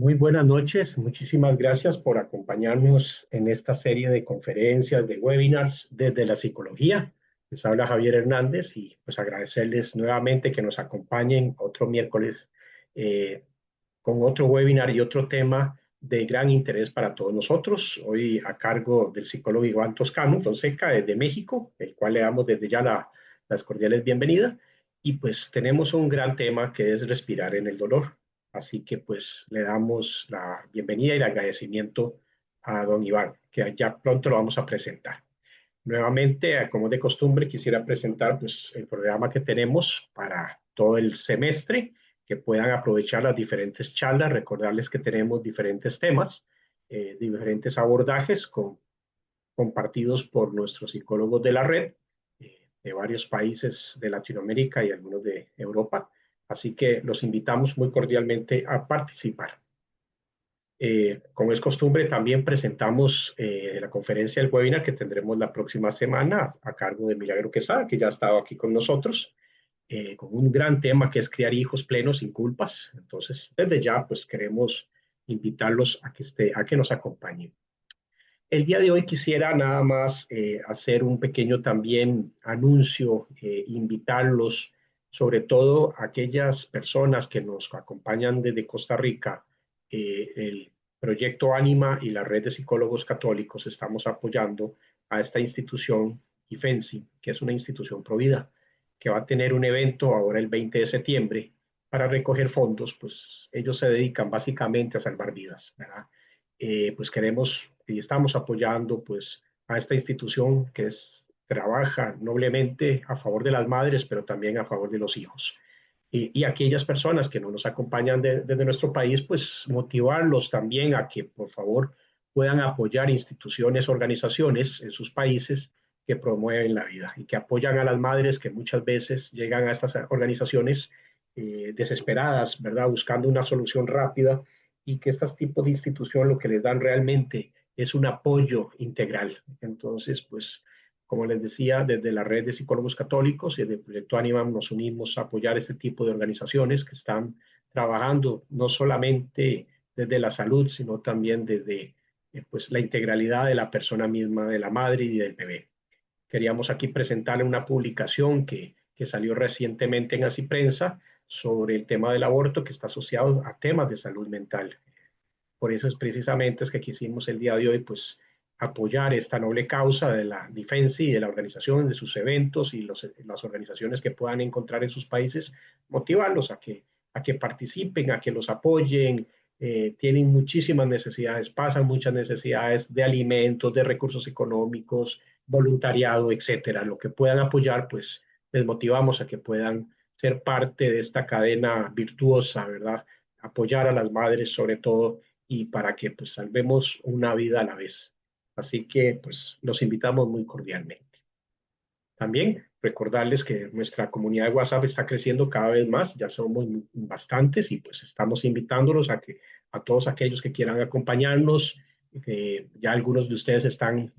Muy buenas noches, muchísimas gracias por acompañarnos en esta serie de conferencias, de webinars desde la psicología. Les habla Javier Hernández y pues agradecerles nuevamente que nos acompañen otro miércoles eh, con otro webinar y otro tema de gran interés para todos nosotros. Hoy a cargo del psicólogo Iván Toscano Fonseca desde México, el cual le damos desde ya las cordiales bienvenidas. Y pues tenemos un gran tema que es respirar en el dolor. Así que pues le damos la bienvenida y el agradecimiento a don Iván, que ya pronto lo vamos a presentar. Nuevamente, como de costumbre, quisiera presentar pues, el programa que tenemos para todo el semestre, que puedan aprovechar las diferentes charlas, recordarles que tenemos diferentes temas, diferentes abordajes compartidos por nuestros psicólogos de la red, de varios países de Latinoamérica y algunos de Europa. Así que los invitamos muy cordialmente a participar. Como es costumbre, también presentamos la conferencia del webinar que tendremos la próxima semana a cargo de Milagro Quesada, que ya ha estado aquí con nosotros, con un gran tema que es criar hijos plenos sin culpas. Entonces, desde ya, pues queremos invitarlos a que nos acompañen. El día de hoy quisiera nada más hacer un pequeño también anuncio, invitarlos, sobre todo a aquellas personas que nos acompañan desde Costa Rica, el proyecto Anima y la red de psicólogos católicos estamos apoyando a esta institución, IFENSI, que es una institución provida, que va a tener un evento ahora el 20 de septiembre para recoger fondos, pues ellos se dedican básicamente a salvar vidas, ¿verdad? Pues queremos y estamos apoyando pues a esta institución trabaja noblemente a favor de las madres, pero también a favor de los hijos. Y aquellas personas que no nos acompañan desde nuestro país, pues motivarlos también a que por favor puedan apoyar instituciones, organizaciones en sus países que promueven la vida y que apoyan a las madres que muchas veces llegan a estas organizaciones desesperadas, ¿verdad? Buscando una solución rápida y que estos tipos de institución lo que les dan realmente es un apoyo integral. Entonces, pues, como les decía, desde la red de psicólogos católicos y desde el proyecto Animam nos unimos a apoyar este tipo de organizaciones que están trabajando no solamente desde la salud, sino también desde pues, la integralidad de la persona misma, de la madre y del bebé. Queríamos aquí presentarle una publicación que salió recientemente en Así Prensa sobre el tema del aborto que está asociado a temas de salud mental. Por eso es precisamente es que quisimos el día de hoy pues apoyar esta noble causa de la defensa y de la organización, de sus eventos y las organizaciones que puedan encontrar en sus países, motivarlos a que participen, a que los apoyen. Tienen muchísimas necesidades, pasan muchas necesidades de alimentos, de recursos económicos, voluntariado, etcétera. Lo que puedan apoyar, pues les motivamos a que puedan ser parte de esta cadena virtuosa, ¿verdad? Apoyar a las madres sobre todo y para que pues salvemos una vida a la vez. Así que pues los invitamos muy cordialmente. También recordarles que nuestra comunidad de WhatsApp está creciendo cada vez más, ya somos bastantes y pues estamos invitándolos a que a todos aquellos que quieran acompañarnos, ya algunos de ustedes están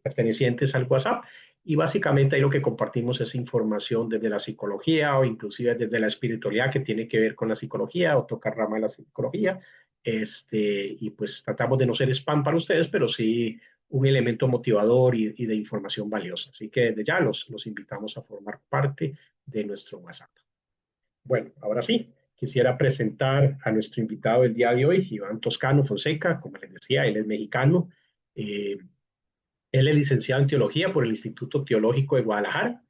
pertenecientes al WhatsApp y básicamente ahí lo que compartimos es información desde la psicología o inclusive desde la espiritualidad que tiene que ver con la psicología o tocar rama de la psicología. Y pues tratamos de no ser spam para ustedes, pero sí un elemento motivador y de información valiosa. Así que desde ya los invitamos a formar parte de nuestro WhatsApp. Bueno, ahora sí, quisiera presentar a nuestro invitado el día de hoy, Iván Toscano Fonseca. Como les decía, él es mexicano. Eh, Él es licenciado en teología por el Instituto Teológico de Guadalajara.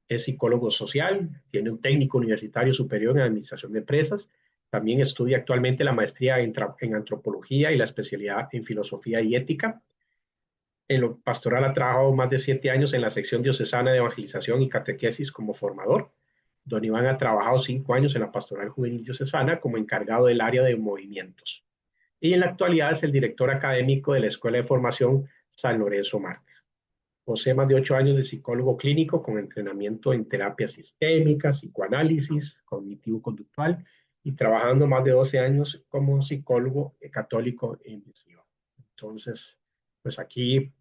Es psicólogo social, tiene un técnico universitario superior en administración de empresas. También estudia actualmente la maestría en antropología y la especialidad en filosofía y ética. En lo pastoral ha trabajado más de 7 años en la sección diocesana de evangelización y catequesis como formador. Don Iván ha trabajado 5 años en la pastoral juvenil diocesana como encargado del área de movimientos. Y en la actualidad es el director académico de la Escuela de Formación San Lorenzo Mártir. Posee más de 8 años de psicólogo clínico con entrenamiento en terapia sistémica, psicoanálisis, cognitivo-conductual y trabajando más de 12 años como psicólogo católico e intensivo. Entonces, pues aquí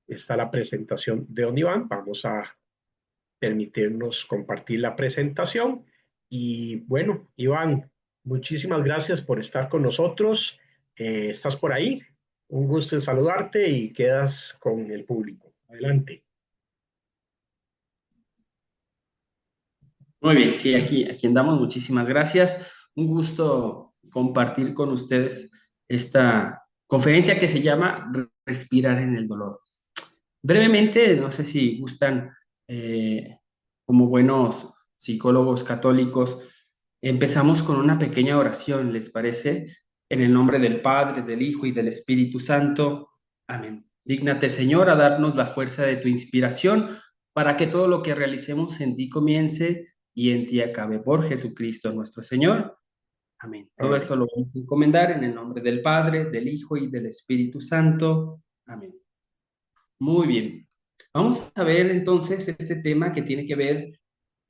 está la presentación de don Iván. Vamos a permitirnos compartir la presentación. Y bueno, Iván, Muchísimas gracias por estar con nosotros. ¿Estás por ahí? Un gusto en saludarte y quedas con el público. Adelante. Muy bien, sí, aquí andamos. Muchísimas gracias. Un gusto compartir con ustedes esta conferencia que se llama Respirar en el dolor. Brevemente, no sé si gustan, como buenos psicólogos católicos, empezamos con una pequeña oración, ¿les parece? En el nombre del Padre, del Hijo y del Espíritu Santo. Amén. Dígnate, Señor, a darnos la fuerza de tu inspiración para que todo lo que realicemos en ti comience y en ti acabe. Por Jesucristo nuestro Señor. Amén. Todo Amén. esto lo vamos a encomendar en el nombre del Padre, del Hijo y del Espíritu Santo. Amén. Muy bien. Vamos a ver entonces este tema que tiene que ver,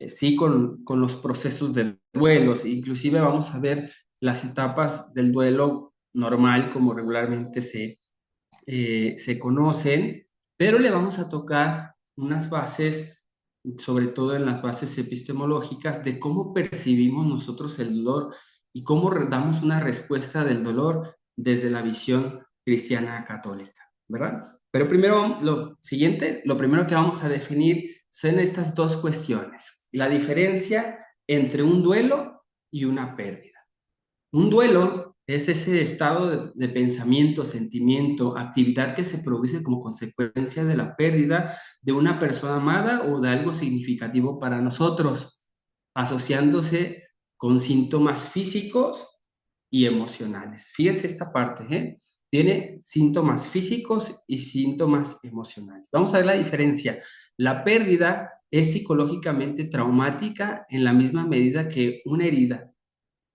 sí, con los procesos de duelos. Inclusive vamos a ver las etapas del duelo normal, como regularmente se conocen, pero le vamos a tocar unas bases, sobre todo en las bases epistemológicas, de cómo percibimos nosotros el dolor y cómo damos una respuesta del dolor desde la visión cristiana católica, ¿verdad? Pero primero, lo siguiente, lo primero que vamos a definir son estas dos cuestiones: la diferencia entre un duelo y una pérdida. Un duelo es ese estado de pensamiento, sentimiento, actividad que se produce como consecuencia de la pérdida de una persona amada o de algo significativo para nosotros, asociándose con síntomas físicos y emocionales. Fíjense esta parte, ¿eh? Tiene síntomas físicos y síntomas emocionales. Vamos a ver la diferencia. La pérdida es psicológicamente traumática en la misma medida que una herida,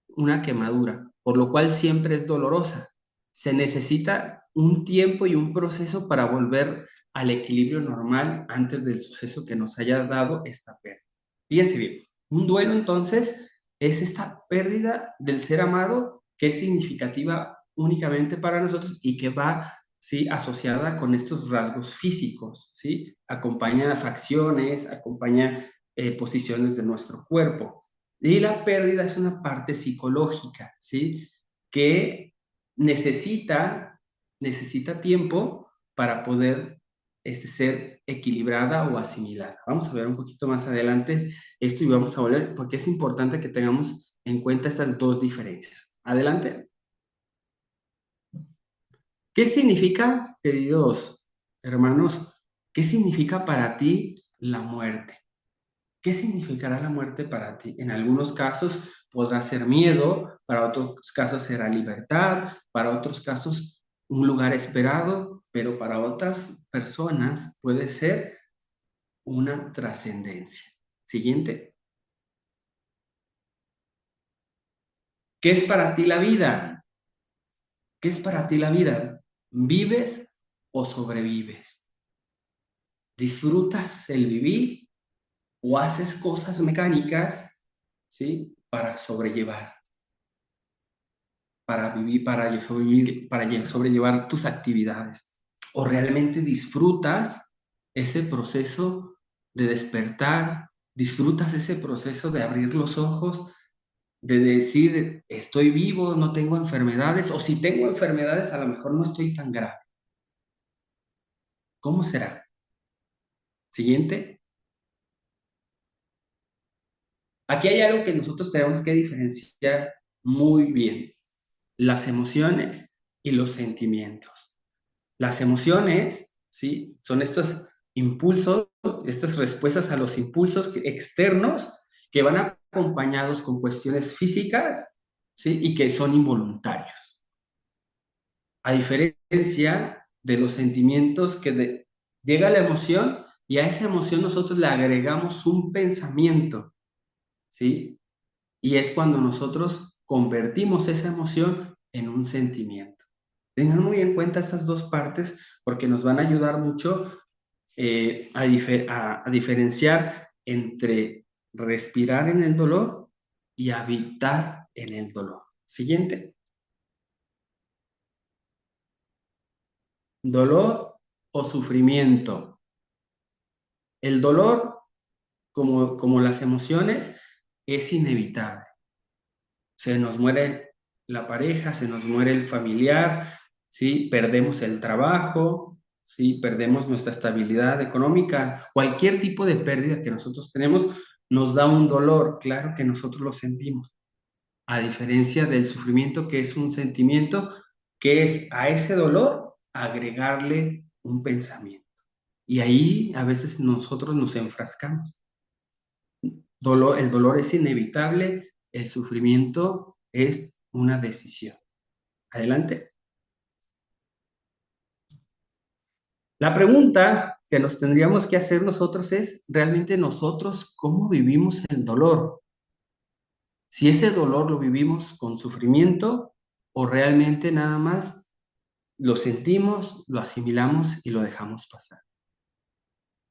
una quemadura, por lo cual siempre es dolorosa. Se necesita un tiempo y un proceso para volver al equilibrio normal antes del suceso que nos haya dado esta pérdida. Fíjense bien, un duelo entonces es esta pérdida del ser amado que es significativa únicamente para nosotros y que va, ¿sí?, asociada con estos rasgos físicos, ¿sí? Acompaña facciones, acompaña posiciones de nuestro cuerpo. Y la pérdida es una parte psicológica, ¿sí? Que necesita, necesita tiempo para poder ser equilibrada o asimilada. Vamos a ver un poquito más adelante esto y vamos a volver, porque es importante que tengamos en cuenta estas dos diferencias. Adelante. ¿Qué significa, queridos hermanos, qué significa para ti la muerte? ¿Qué significará la muerte para ti? En algunos casos podrá ser miedo, para otros casos será libertad, para otros casos un lugar esperado, pero para otras personas puede ser una trascendencia. Siguiente. ¿Qué es para ti la vida? ¿Qué es para ti la vida? ¿Vives o sobrevives? ¿Disfrutas el vivir o haces cosas mecánicas, ¿sí?, para sobrellevar? Para vivir, para sobrellevar tus actividades. O realmente disfrutas ese proceso de despertar, disfrutas ese proceso de abrir los ojos, de decir, estoy vivo, no tengo enfermedades, o si tengo enfermedades, a lo mejor no estoy tan grave. ¿Cómo será? Siguiente. Aquí hay algo que nosotros tenemos que diferenciar muy bien: las emociones y los sentimientos. Las emociones, ¿sí?, son estos impulsos, estas respuestas a los impulsos externos que van acompañados con cuestiones físicas, ¿sí?, y que son involuntarios. A diferencia de los sentimientos llega la emoción y a esa emoción nosotros le agregamos un pensamiento, ¿sí? Y es cuando nosotros convertimos esa emoción en un sentimiento. Tengan muy en cuenta estas dos partes porque nos van a ayudar mucho a diferenciar entre respirar en el dolor y habitar en el dolor. Siguiente. Dolor o sufrimiento. El dolor, como las emociones, es inevitable. se nos muere la pareja, se nos muere el familiar, ¿sí? Perdemos el trabajo, ¿sí? Perdemos nuestra estabilidad económica, cualquier tipo de pérdida que nosotros tenemos nos da un dolor, claro que nosotros lo sentimos, a diferencia del sufrimiento, que es un sentimiento que es a ese dolor agregarle un pensamiento. Y ahí a veces nosotros nos enfrascamos. El dolor es inevitable, el sufrimiento es una decisión. Adelante. La pregunta que nos tendríamos que hacer nosotros es, ¿realmente nosotros cómo vivimos el dolor? Si ese dolor lo vivimos con sufrimiento o realmente nada más lo sentimos, lo asimilamos y lo dejamos pasar.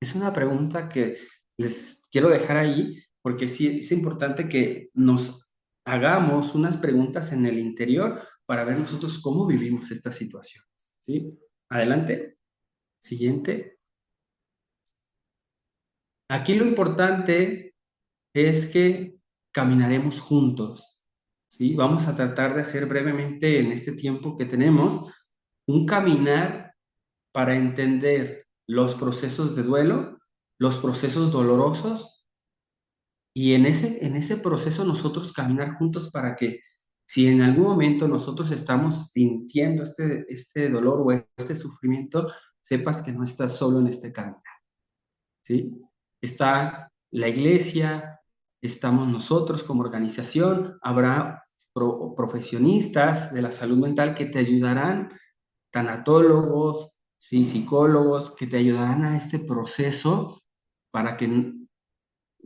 Es una pregunta que les quiero dejar ahí porque sí es importante que nos hagamos unas preguntas en el interior para ver nosotros cómo vivimos estas situaciones. ¿Sí? Adelante. Siguiente. Aquí lo importante es que caminaremos juntos. ¿Sí? Vamos a tratar de hacer brevemente en este tiempo que tenemos un caminar para entender los procesos de duelo, los procesos dolorosos, y en ese proceso nosotros caminar juntos para que si en algún momento nosotros estamos sintiendo este dolor o este sufrimiento, sepas que no estás solo en este camino, ¿sí? Está la iglesia, estamos nosotros como organización, habrá profesionistas de la salud mental que te ayudarán, tanatólogos, ¿sí? Psicólogos, que te ayudarán a este proceso para que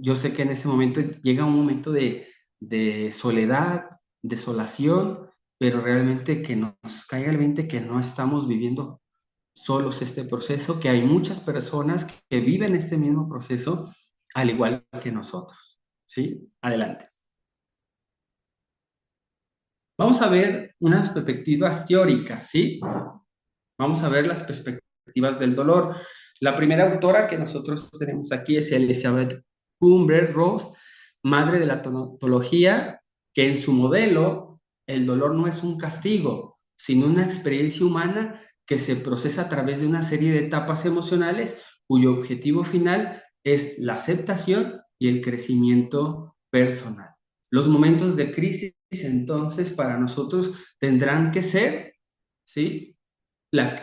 yo sé que en ese momento llega un momento de soledad, desolación, pero realmente que nos caiga el 20 que no estamos viviendo solos este proceso, que hay muchas personas que viven este mismo proceso al igual que nosotros. ¿Sí? Adelante. Vamos a ver unas perspectivas teóricas, ¿sí? Vamos a ver las perspectivas del dolor. La primera autora que nosotros tenemos aquí es Elizabeth Kübler-Ross, madre de la tanatología, que en su modelo el dolor no es un castigo, sino una experiencia humana que se procesa a través de una serie de etapas emocionales cuyo objetivo final es la aceptación y el crecimiento personal. Los momentos de crisis, entonces, para nosotros tendrán que ser, ¿sí?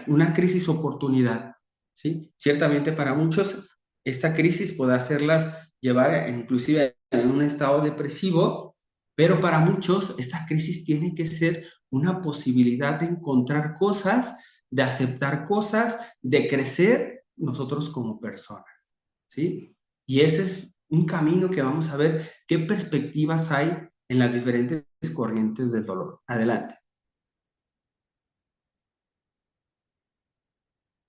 Una crisis oportunidad, ¿sí? Ciertamente para muchos esta crisis puede hacerlas llevar inclusive en un estado depresivo, pero para muchos esta crisis tiene que ser una posibilidad de encontrar cosas, de aceptar cosas, de crecer nosotros como personas, ¿sí? Y ese es un camino que vamos a ver qué perspectivas hay en las diferentes corrientes del dolor. Adelante.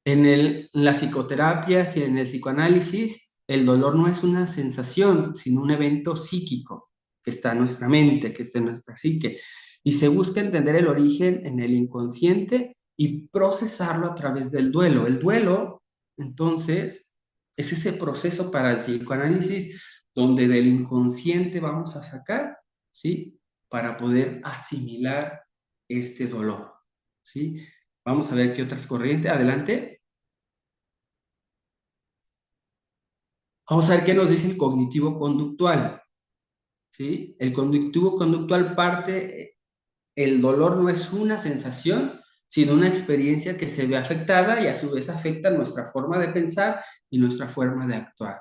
En las psicoterapias y en el psicoanálisis, el dolor no es una sensación, sino un evento psíquico que está en nuestra mente, que está en nuestra psique. Y se busca entender el origen en el inconsciente y procesarlo a través del duelo. El duelo, entonces, es ese proceso para el psicoanálisis donde del inconsciente vamos a sacar, ¿sí? Para poder asimilar este dolor, ¿sí? Vamos a ver qué otras corrientes. Adelante. Vamos a ver qué nos dice el cognitivo conductual, ¿sí? El cognitivo conductual parte, el dolor no es una sensación, sino una experiencia que se ve afectada y a su vez afecta nuestra forma de pensar y nuestra forma de actuar,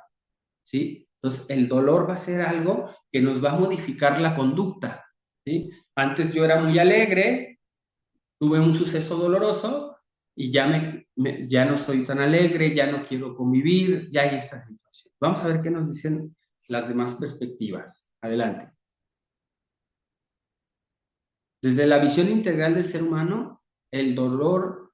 ¿sí? Entonces, el dolor va a ser algo que nos va a modificar la conducta, ¿sí? Antes yo era muy alegre, tuve un suceso doloroso y ya no soy tan alegre, ya no quiero convivir, ya hay esta situación. Vamos a ver qué nos dicen las demás perspectivas. Adelante. Desde la visión integral del ser humano, el dolor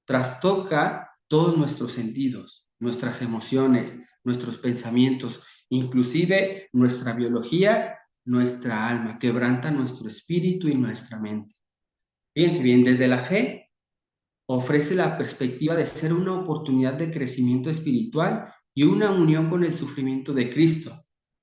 trastoca todos nuestros sentidos, nuestras emociones, nuestros pensamientos, inclusive nuestra biología, nuestra alma, quebranta nuestro espíritu y nuestra mente. Fíjense bien, desde la fe ofrece la perspectiva de ser una oportunidad de crecimiento espiritual y una unión con el sufrimiento de Cristo.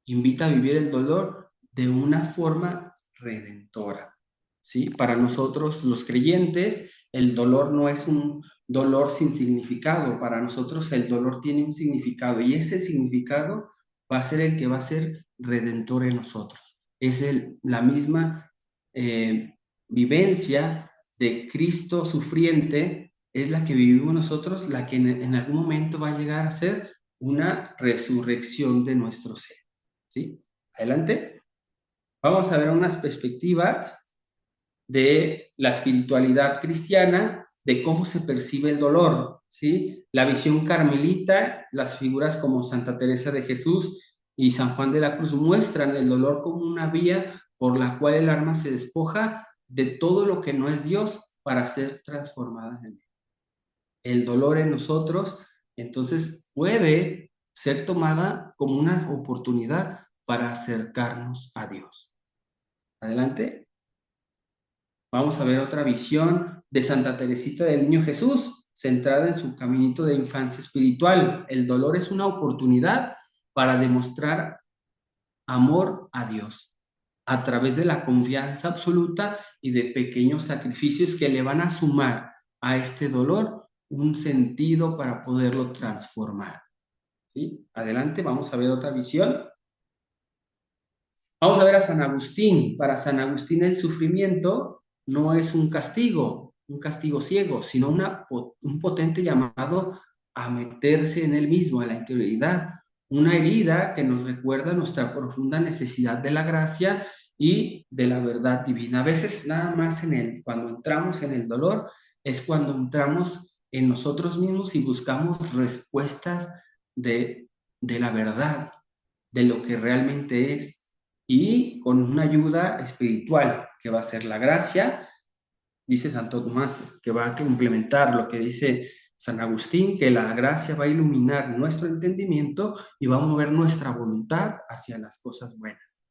Invita a vivir el dolor de una forma redentora. ¿Sí? Para nosotros, los creyentes, el dolor no es un dolor sin significado. Para nosotros el dolor tiene un significado y ese significado va a ser el que va a ser redentor en nosotros. Es la misma vivencia de Cristo sufriente, es la que vivimos nosotros, la que en algún momento va a llegar a ser una resurrección de nuestro ser. ¿Sí? Adelante. Vamos a ver unas perspectivas de la espiritualidad cristiana, de cómo se percibe el dolor, ¿sí? La visión carmelita, las figuras como Santa Teresa de Jesús y San Juan de la Cruz muestran el dolor como una vía por la cual el alma se despoja de todo lo que no es Dios para ser transformada en él. El dolor en nosotros, entonces, puede ser tomada como una oportunidad para acercarnos a Dios. Adelante. Vamos a ver otra visión de Santa Teresita del Niño Jesús, centrada en su caminito de infancia espiritual. El dolor es una oportunidad para demostrar amor a Dios a través de la confianza absoluta y de pequeños sacrificios que le van a sumar a este dolor un sentido para poderlo transformar. ¿Sí? Adelante, vamos a ver otra visión. Vamos a ver a San Agustín. Para San Agustín el sufrimiento no es un castigo ciego, sino un potente llamado a meterse en él mismo, a la interioridad. Una herida que nos recuerda nuestra profunda necesidad de la gracia y de la verdad divina. A veces nada más cuando entramos en el dolor, es cuando entramos en nosotros mismos y buscamos respuestas de la verdad, de lo que realmente es y con una ayuda espiritual que va a ser la gracia, dice Santo Tomás, que va a complementar lo que dice San Agustín, que la gracia va a iluminar nuestro entendimiento y va a mover nuestra voluntad hacia las cosas buenas.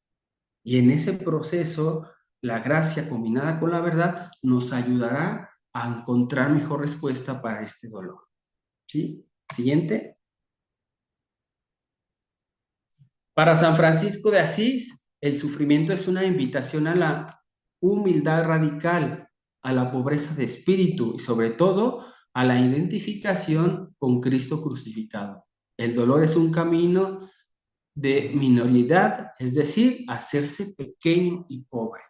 Y en ese proceso, la gracia combinada con la verdad nos ayudará a encontrar mejor respuesta para este dolor. ¿Sí? Siguiente. Para San Francisco de Asís, el sufrimiento es una invitación a la humildad radical, a la pobreza de espíritu y sobre todo a la identificación con Cristo crucificado. El dolor es un camino de minoridad, es decir, hacerse pequeño y pobre.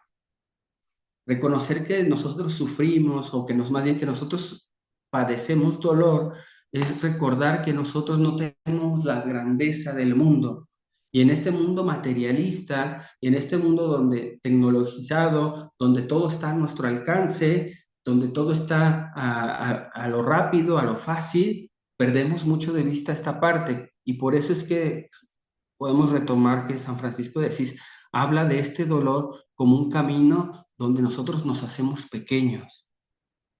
Reconocer que nosotros sufrimos o que más bien que nosotros padecemos dolor es recordar que nosotros no tenemos la grandeza del mundo. Y en este mundo materialista, y en este mundo donde tecnologizado, donde todo está a nuestro alcance, donde todo está a lo rápido, a lo fácil, perdemos mucho de vista esta parte. Y por eso es que podemos retomar que San Francisco de Asís habla de este dolor como un camino donde nosotros nos hacemos pequeños.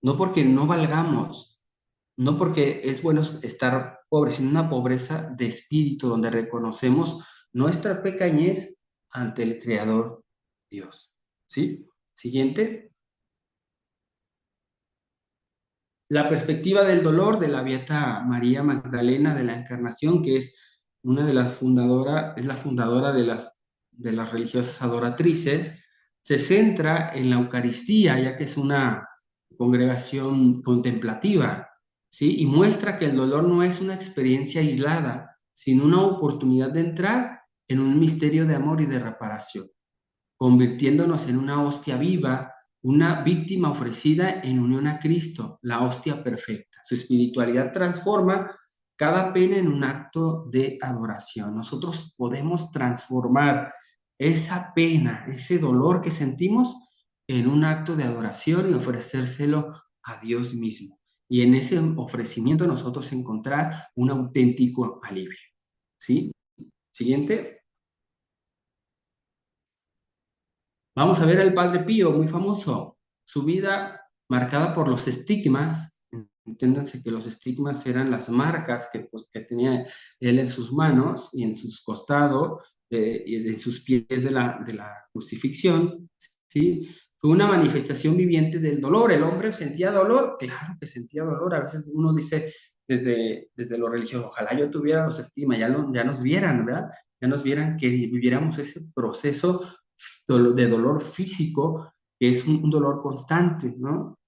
No porque no valgamos, no porque es bueno estar pobres, sino una pobreza de espíritu donde reconocemos nuestra pequeñez ante el Creador Dios. ¿Sí? Siguiente. La perspectiva del dolor de la Beata María Magdalena de la Encarnación, que es una de las fundadoras, es la fundadora de las religiosas adoratrices, se centra en la Eucaristía, ya que es una congregación contemplativa, ¿sí? Y muestra que el dolor no es una experiencia aislada, sino una oportunidad de entrar en un misterio de amor y de reparación, convirtiéndonos en una hostia viva, una víctima ofrecida en unión a Cristo, la hostia perfecta. Su espiritualidad transforma cada pena en un acto de adoración. Nosotros podemos transformar esa pena, ese dolor que sentimos en un acto de adoración y ofrecérselo a Dios mismo. Y en ese ofrecimiento nosotros encontrar un auténtico alivio. ¿Sí? Siguiente. Vamos a ver al Padre Pío, muy famoso. Su vida marcada por los estigmas. Entiéndanse que los estigmas eran las marcas que tenía él en sus manos y en sus costados y en sus pies de la crucifixión. ¿Sí? Fue una manifestación viviente del dolor. ¿El hombre sentía dolor? Claro que sentía dolor. A veces uno dice desde lo religioso, ojalá yo tuviera los estigmas, ya nos vieran, ¿verdad? Ya nos vieran que viviéramos ese proceso de dolor físico, que es un dolor constante, ¿no?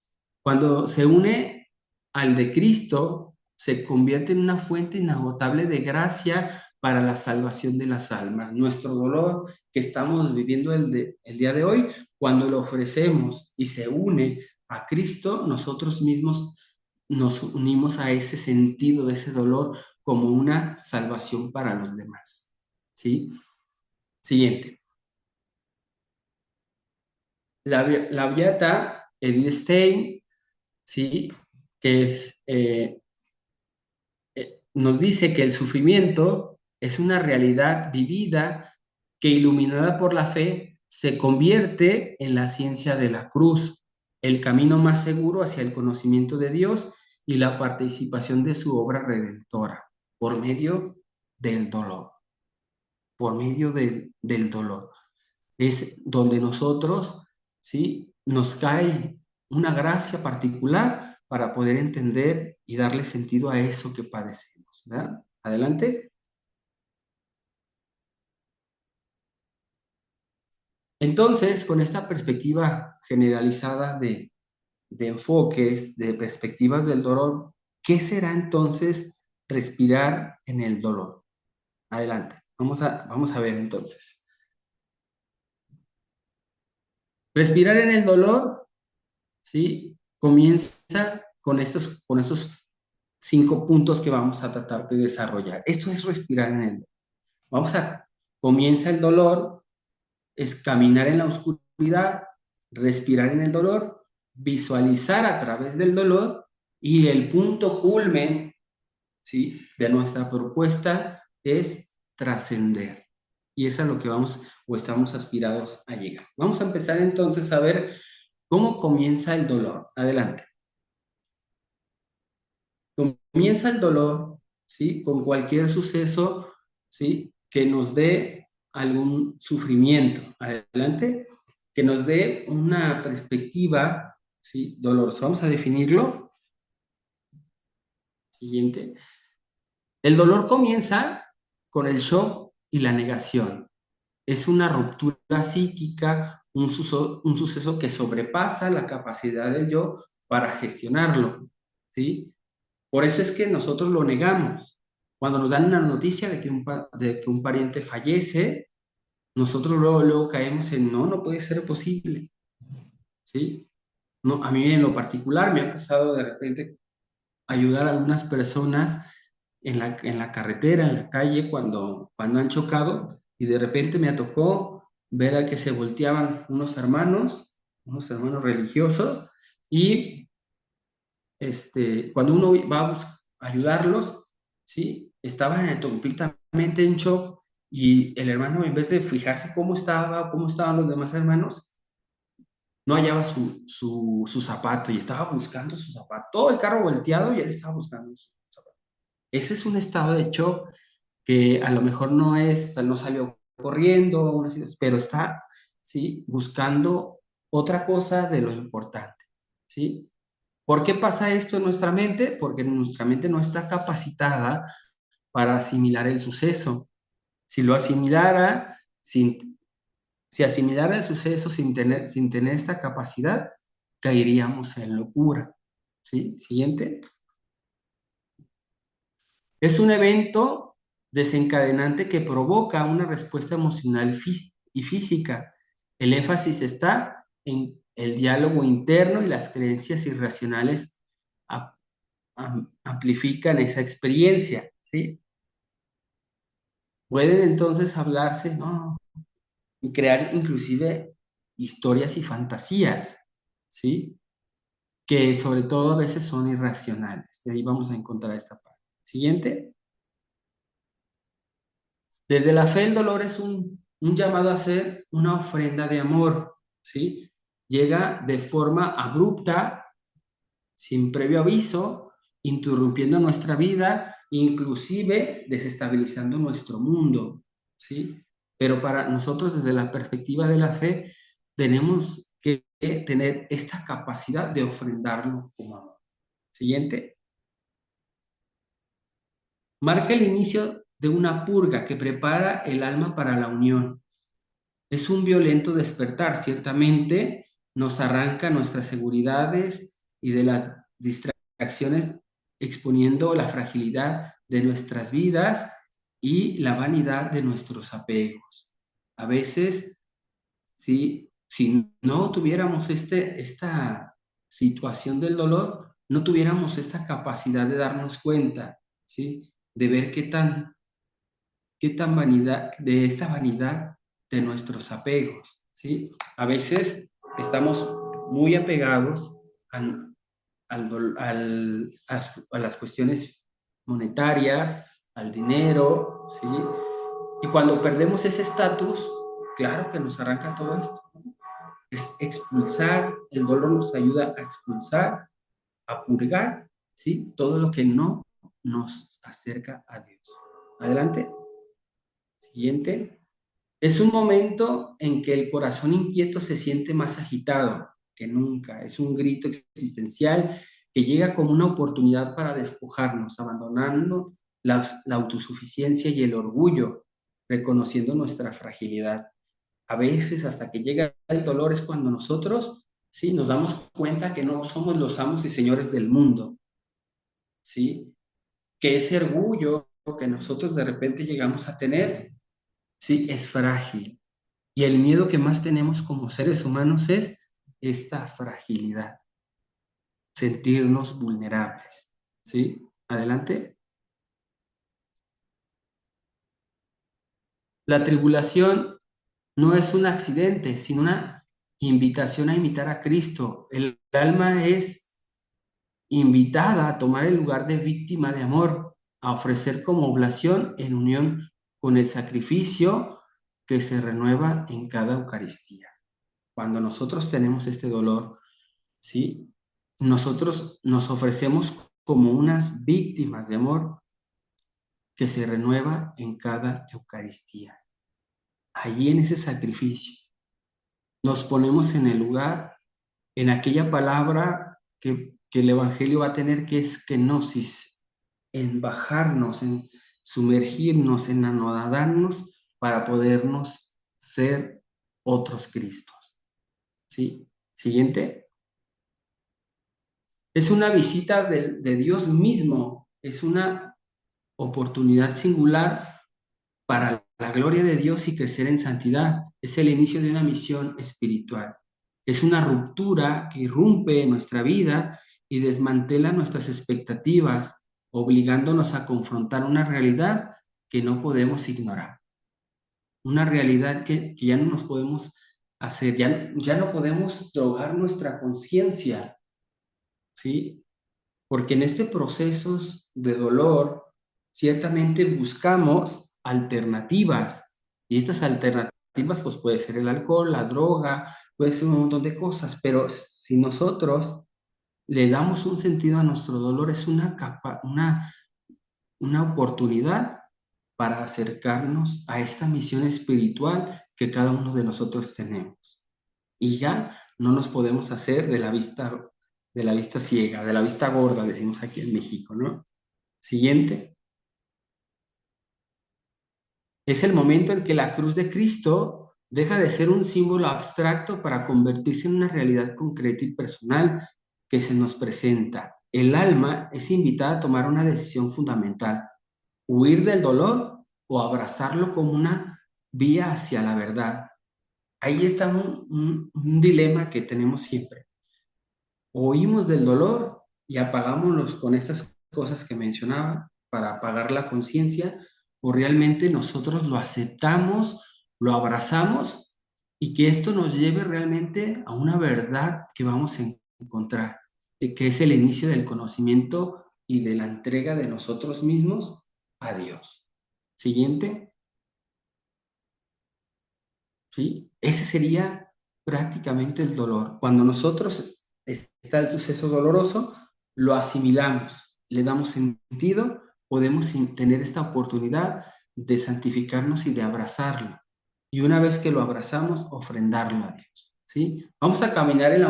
Cuando se une al de Cristo, se convierte en una fuente inagotable de gracia para la salvación de las almas. Nuestro dolor que estamos viviendo el día de hoy, cuando lo ofrecemos y se une a Cristo, nosotros mismos nos unimos a ese sentido de ese dolor como una salvación para los demás. ¿Sí? Siguiente. La beata Edith Stein, ¿sí? Que es, nos dice que el sufrimiento es una realidad vivida que, iluminada por la fe, se convierte en la ciencia de la cruz, el camino más seguro hacia el conocimiento de Dios y la participación de su obra redentora, por medio del dolor, por medio del dolor. Es donde nosotros, ¿sí? Nos cae una gracia particular para poder entender y darle sentido a eso que padecemos, ¿verdad? Adelante. Entonces, con esta perspectiva generalizada de enfoques, de perspectivas del dolor, ¿qué será entonces respirar en el dolor? Adelante. Vamos a ver entonces. Respirar en el dolor, ¿sí? Comienza con estos 5 puntos que vamos a tratar de desarrollar. Esto es respirar en el dolor. Comienza el dolor, es caminar en la oscuridad, respirar en el dolor, visualizar a través del dolor y el punto culmen, ¿sí? De nuestra propuesta es trascender. Y es a lo que vamos o estamos aspirados a llegar. Vamos a empezar entonces a ver cómo comienza el dolor. Adelante. Comienza el dolor, ¿sí? Con cualquier suceso, ¿sí? Que nos dé algún sufrimiento. Adelante. Que nos dé una perspectiva, ¿sí? Dolorosa. Vamos a definirlo. Siguiente. El dolor comienza con el shock y la negación. Es una ruptura psíquica, un suceso que sobrepasa la capacidad del yo para gestionarlo, ¿sí? Por eso es que nosotros lo negamos. Cuando nos dan una noticia de que un pariente fallece, nosotros luego caemos en, no, no puede ser posible, ¿sí? No, a mí en lo particular me ha pasado de repente ayudar a algunas personas en la carretera, en la calle, cuando han chocado, y de repente me tocó ver a que se volteaban unos hermanos religiosos, y cuando uno va a ayudarlos, ¿sí? Estaban completamente en shock y el hermano, en vez de fijarse cómo estaban los demás hermanos, no hallaba su zapato y estaba buscando su zapato. Todo el carro volteado y él estaba buscando su zapato. Ese es un estado de shock que a lo mejor no salió corriendo, pero está, ¿sí? Buscando otra cosa de lo importante, ¿sí? ¿Por qué pasa esto en nuestra mente? Porque nuestra mente no está capacitada para asimilar el suceso. Si lo asimilara, si asimilara el suceso sin tener esta capacidad, caeríamos en locura. ¿Sí? Siguiente. Es un evento desencadenante que provoca una respuesta emocional y física. El énfasis está en el diálogo interno y las creencias irracionales amplifican esa experiencia, ¿sí? Pueden entonces hablarse, ¿no? Y crear inclusive historias y fantasías, ¿sí? Que sobre todo a veces son irracionales. Ahí vamos a encontrar esta parte. Siguiente. Desde la fe el dolor es un llamado a hacer una ofrenda de amor, ¿sí? Llega de forma abrupta, sin previo aviso, interrumpiendo nuestra vida, inclusive desestabilizando nuestro mundo, ¿sí? Pero para nosotros, desde la perspectiva de la fe, tenemos que tener esta capacidad de ofrendarlo como amor. Siguiente. Marca el inicio de una purga que prepara el alma para la unión. Es un violento despertar, ciertamente nos arranca nuestras seguridades y de las distracciones, exponiendo la fragilidad de nuestras vidas y la vanidad de nuestros apegos. A veces, ¿sí? Si no tuviéramos esta situación del dolor, no tuviéramos esta capacidad de darnos cuenta, ¿sí? De ver qué tan vanidad, de esta vanidad de nuestros apegos, ¿sí? A veces estamos muy apegados al, a las cuestiones monetarias, al dinero, ¿sí? Y cuando perdemos ese estatus, claro que nos arranca todo esto. Es expulsar, el dolor nos ayuda a expulsar, a purgar, ¿sí? Todo lo que no nos acerca a Dios. Adelante. Siguiente. Es un momento en que el corazón inquieto se siente más agitado que nunca. Es un grito existencial que llega como una oportunidad para despojarnos, abandonando la autosuficiencia y el orgullo, reconociendo nuestra fragilidad. A veces, hasta que llega el dolor, es cuando nosotros, sí, nos damos cuenta que no somos los amos y señores del mundo, sí, que ese orgullo que nosotros de repente llegamos a tener, sí, es frágil. Y el miedo que más tenemos como seres humanos es esta fragilidad, sentirnos vulnerables. ¿Sí? Adelante. La tribulación no es un accidente, sino una invitación a imitar a Cristo. El alma es invitada a tomar el lugar de víctima de amor, a ofrecer como oblación en unión con el sacrificio que se renueva en cada Eucaristía. Cuando nosotros tenemos este dolor, ¿sí? Nosotros nos ofrecemos como unas víctimas de amor que se renueva en cada Eucaristía. Allí en ese sacrificio nos ponemos en el lugar, en aquella palabra que el Evangelio va a tener, que es kenosis, en bajarnos, en sumergirnos, en anodarnos para podernos ser otros Cristos. ¿Sí? Siguiente. Es una visita de Dios mismo, es una oportunidad singular para la gloria de Dios y crecer en santidad. Es el inicio de una misión espiritual. Es una ruptura que irrumpe en nuestra vida y desmantela nuestras expectativas, obligándonos a confrontar una realidad que no podemos ignorar. Una realidad que ya no nos podemos hacer, ya no podemos drogar nuestra conciencia, ¿sí? Porque en este proceso de dolor, ciertamente buscamos alternativas, y estas alternativas pues puede ser el alcohol, la droga, puede ser un montón de cosas, pero si nosotros le damos un sentido a nuestro dolor, es una oportunidad para acercarnos a esta misión espiritual que cada uno de nosotros tenemos. Y ya no nos podemos hacer de la vista ciega, de la vista gorda, decimos aquí en México, ¿no? Siguiente. Es el momento en que la cruz de Cristo deja de ser un símbolo abstracto para convertirse en una realidad concreta y personal que se nos presenta. El alma es invitada a tomar una decisión fundamental: huir del dolor o abrazarlo como una vía hacia la verdad. Ahí está un dilema que tenemos siempre. O huimos del dolor y apagámonos con esas cosas que mencionaba para apagar la conciencia, o realmente nosotros lo aceptamos, lo abrazamos y que esto nos lleve realmente a una verdad que vamos a encontrar, que es el inicio del conocimiento y de la entrega de nosotros mismos a Dios. Siguiente. ¿Sí? Ese sería prácticamente el dolor. Cuando nosotros está el suceso doloroso, lo asimilamos, le damos sentido, podemos tener esta oportunidad de santificarnos y de abrazarlo. Y una vez que lo abrazamos, ofrendarlo a Dios. ¿Sí? Vamos a caminar en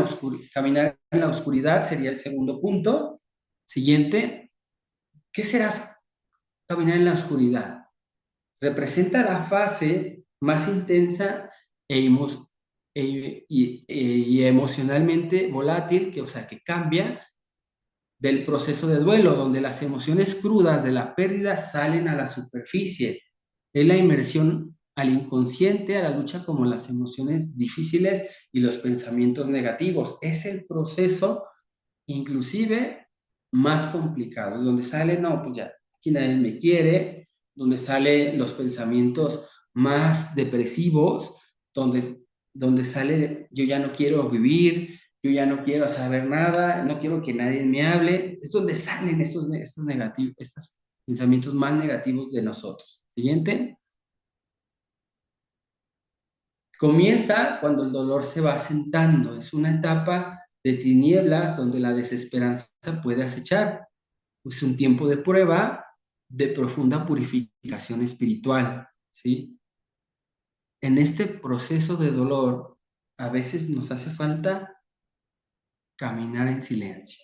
caminar en la oscuridad, sería el segundo punto. Siguiente. ¿Qué será caminar en la oscuridad? Representa la fase más intensa y emocionalmente volátil, o sea, que cambia del proceso de duelo, donde las emociones crudas de la pérdida salen a la superficie. Es la inmersión al inconsciente, a la lucha como las emociones difíciles y los pensamientos negativos. Es el proceso inclusive más complicado, donde sale, no, pues ya, aquí nadie me quiere, donde salen los pensamientos más depresivos, donde sale, yo ya no quiero vivir, yo ya no quiero saber nada, no quiero que nadie me hable, es donde salen estos negativos, estos pensamientos más negativos de nosotros. Siguiente. Comienza cuando el dolor se va asentando, es una etapa de tinieblas donde la desesperanza puede acechar. Es un tiempo de prueba, de profunda purificación espiritual, ¿sí? En este proceso de dolor, a veces nos hace falta caminar en silencio.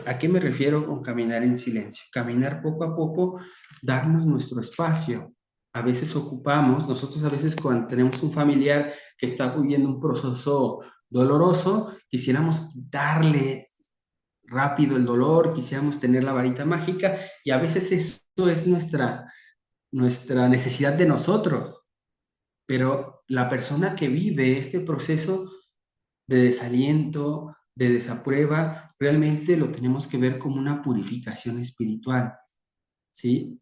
¿A qué me refiero con caminar en silencio? Caminar poco a poco, darnos nuestro espacio. A veces ocupamos, nosotros a veces cuando tenemos un familiar que está viviendo un proceso doloroso, quisiéramos quitarle rápido el dolor, quisiéramos tener la varita mágica y a veces eso es nuestra necesidad de nosotros. Pero la persona que vive este proceso de desaliento, de desaprueba, realmente lo tenemos que ver como una purificación espiritual, ¿sí?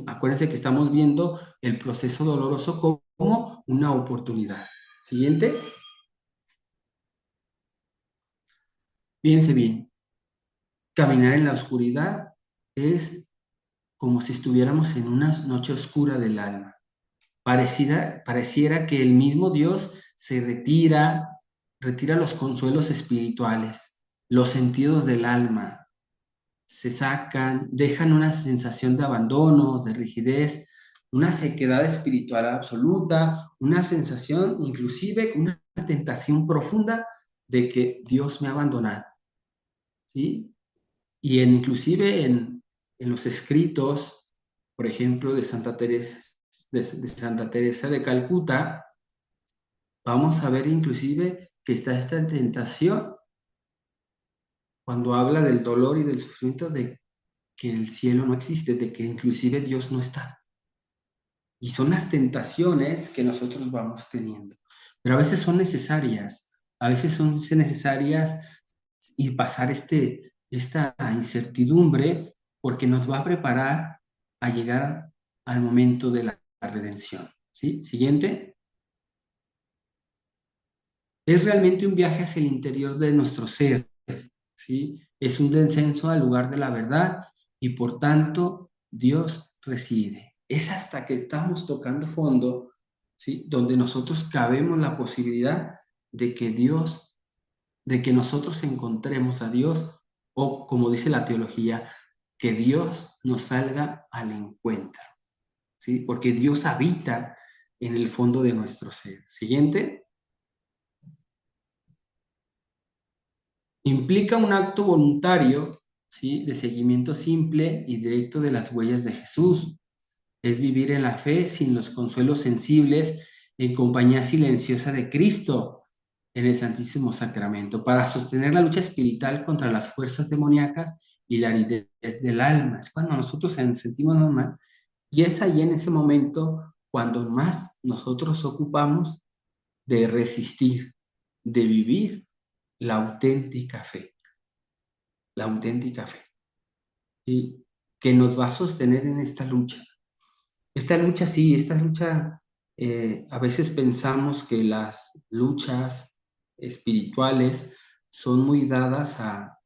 Acuérdense que estamos viendo el proceso doloroso como una oportunidad. Siguiente. Fíjense bien, caminar en la oscuridad es como si estuviéramos en una noche oscura del alma. Pareciera que el mismo Dios se retira los consuelos espirituales, los sentidos del alma, se sacan, dejan una sensación de abandono, de rigidez, una sequedad espiritual absoluta, una sensación, inclusive una tentación profunda de que Dios me ha abandonado, ¿sí? Y inclusive en los escritos, por ejemplo, de Santa Teresa de Calcuta, vamos a ver inclusive que está esta tentación cuando habla del dolor y del sufrimiento de que el cielo no existe, de que inclusive Dios no está. Y son las tentaciones que nosotros vamos teniendo. Pero a veces son necesarias, a veces son necesarias y pasar esta incertidumbre porque nos va a preparar a llegar al momento de la redención. ¿Sí? Siguiente. Es realmente un viaje hacia el interior de nuestro ser, ¿sí? Es un descenso al lugar de la verdad y por tanto Dios reside. Es hasta que estamos tocando fondo, ¿sí? Donde nosotros cabemos la posibilidad de que de que nosotros encontremos a Dios o como dice la teología, que Dios nos salga al encuentro, ¿sí? Porque Dios habita en el fondo de nuestro ser. Siguiente. Implica un acto voluntario, ¿sí? De seguimiento simple y directo de las huellas de Jesús. Es vivir en la fe sin los consuelos sensibles, en compañía silenciosa de Cristo en el Santísimo Sacramento, para sostener la lucha espiritual contra las fuerzas demoníacas y la aridez del alma. Es cuando nosotros nos sentimos mal y es ahí en ese momento cuando más nosotros ocupamos de resistir, de vivir la auténtica fe, la auténtica fe, y que nos va a sostener en esta lucha. Esta lucha, sí, esta lucha, a veces pensamos que las luchas espirituales son muy dadas a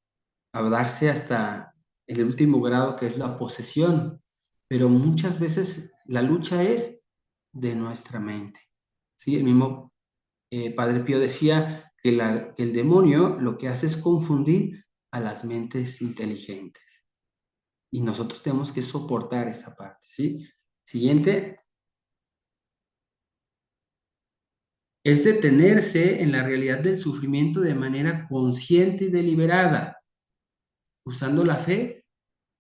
darse hasta el último grado que es la posesión, pero muchas veces la lucha es de nuestra mente. ¿Sí? El mismo Padre Pío decía que el demonio lo que hace es confundir a las mentes inteligentes y nosotros tenemos que soportar esa parte, ¿sí? Siguiente, es detenerse en la realidad del sufrimiento de manera consciente y deliberada, usando la fe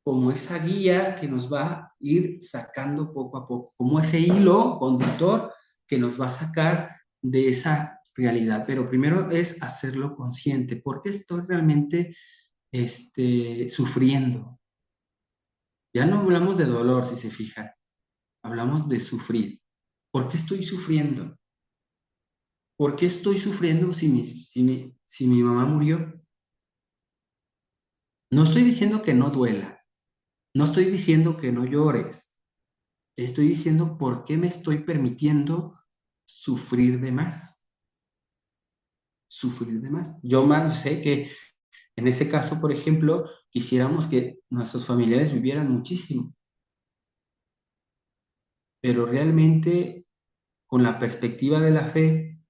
como esa guía que nos va a ir sacando poco a poco, como ese hilo conductor que nos va a sacar de esa realidad, pero primero es hacerlo consciente. ¿Por qué estoy realmente sufriendo? Ya no hablamos de dolor, si se fijan, hablamos de sufrir. ¿Por qué estoy sufriendo? ¿Por qué estoy sufriendo si mi mamá murió? No estoy diciendo que no duela, no estoy diciendo que no llores, estoy diciendo por qué me estoy permitiendo sufrir de más, sufrir de más. Yo más sé que en ese caso, por ejemplo, quisiéramos que nuestros familiares vivieran muchísimo, pero realmente con la perspectiva de la fe,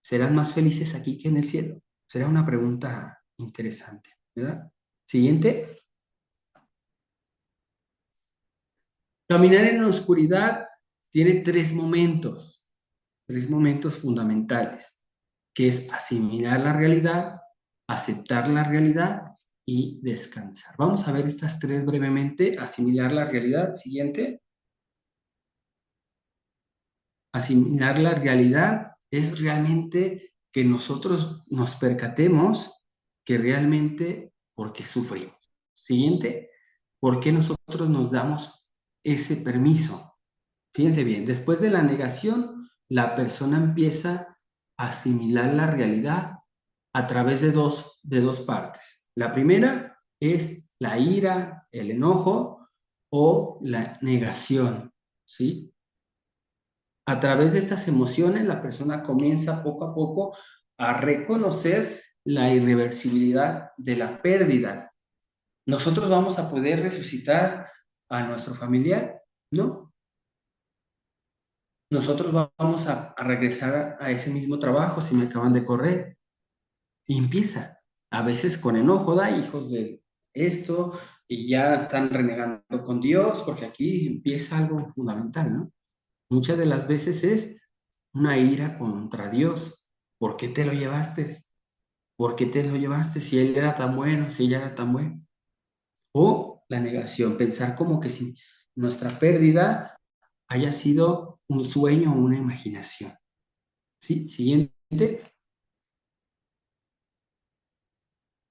¿serán más felices aquí que en el cielo? Será una pregunta interesante, ¿verdad? Siguiente. Caminar en la oscuridad tiene tres momentos fundamentales, que es asimilar la realidad, aceptar la realidad y descansar. Vamos a ver estas tres brevemente. Asimilar la realidad. Siguiente. Asimilar la realidad es realmente que nosotros nos percatemos que realmente por qué sufrimos. Siguiente, ¿por qué nosotros nos damos ese permiso? Fíjense bien, después de la negación, la persona empieza a asimilar la realidad a través de dos partes. La primera es la ira, el enojo o la negación, ¿sí? A través de estas emociones, la persona comienza poco a poco a reconocer la irreversibilidad de la pérdida. ¿Nosotros vamos a poder resucitar a nuestro familiar? No. Nosotros vamos a regresar a ese mismo trabajo si me acaban de correr. Y empieza, a veces con enojo, da hijos de esto, y ya están renegando con Dios, porque aquí empieza algo fundamental, ¿no? Muchas de las veces es una ira contra Dios. ¿Por qué te lo llevaste? ¿Por qué te lo llevaste si Él era tan bueno, si ella era tan buena? O la negación, pensar como que si nuestra pérdida haya sido un sueño o una imaginación. ¿Sí? Siguiente.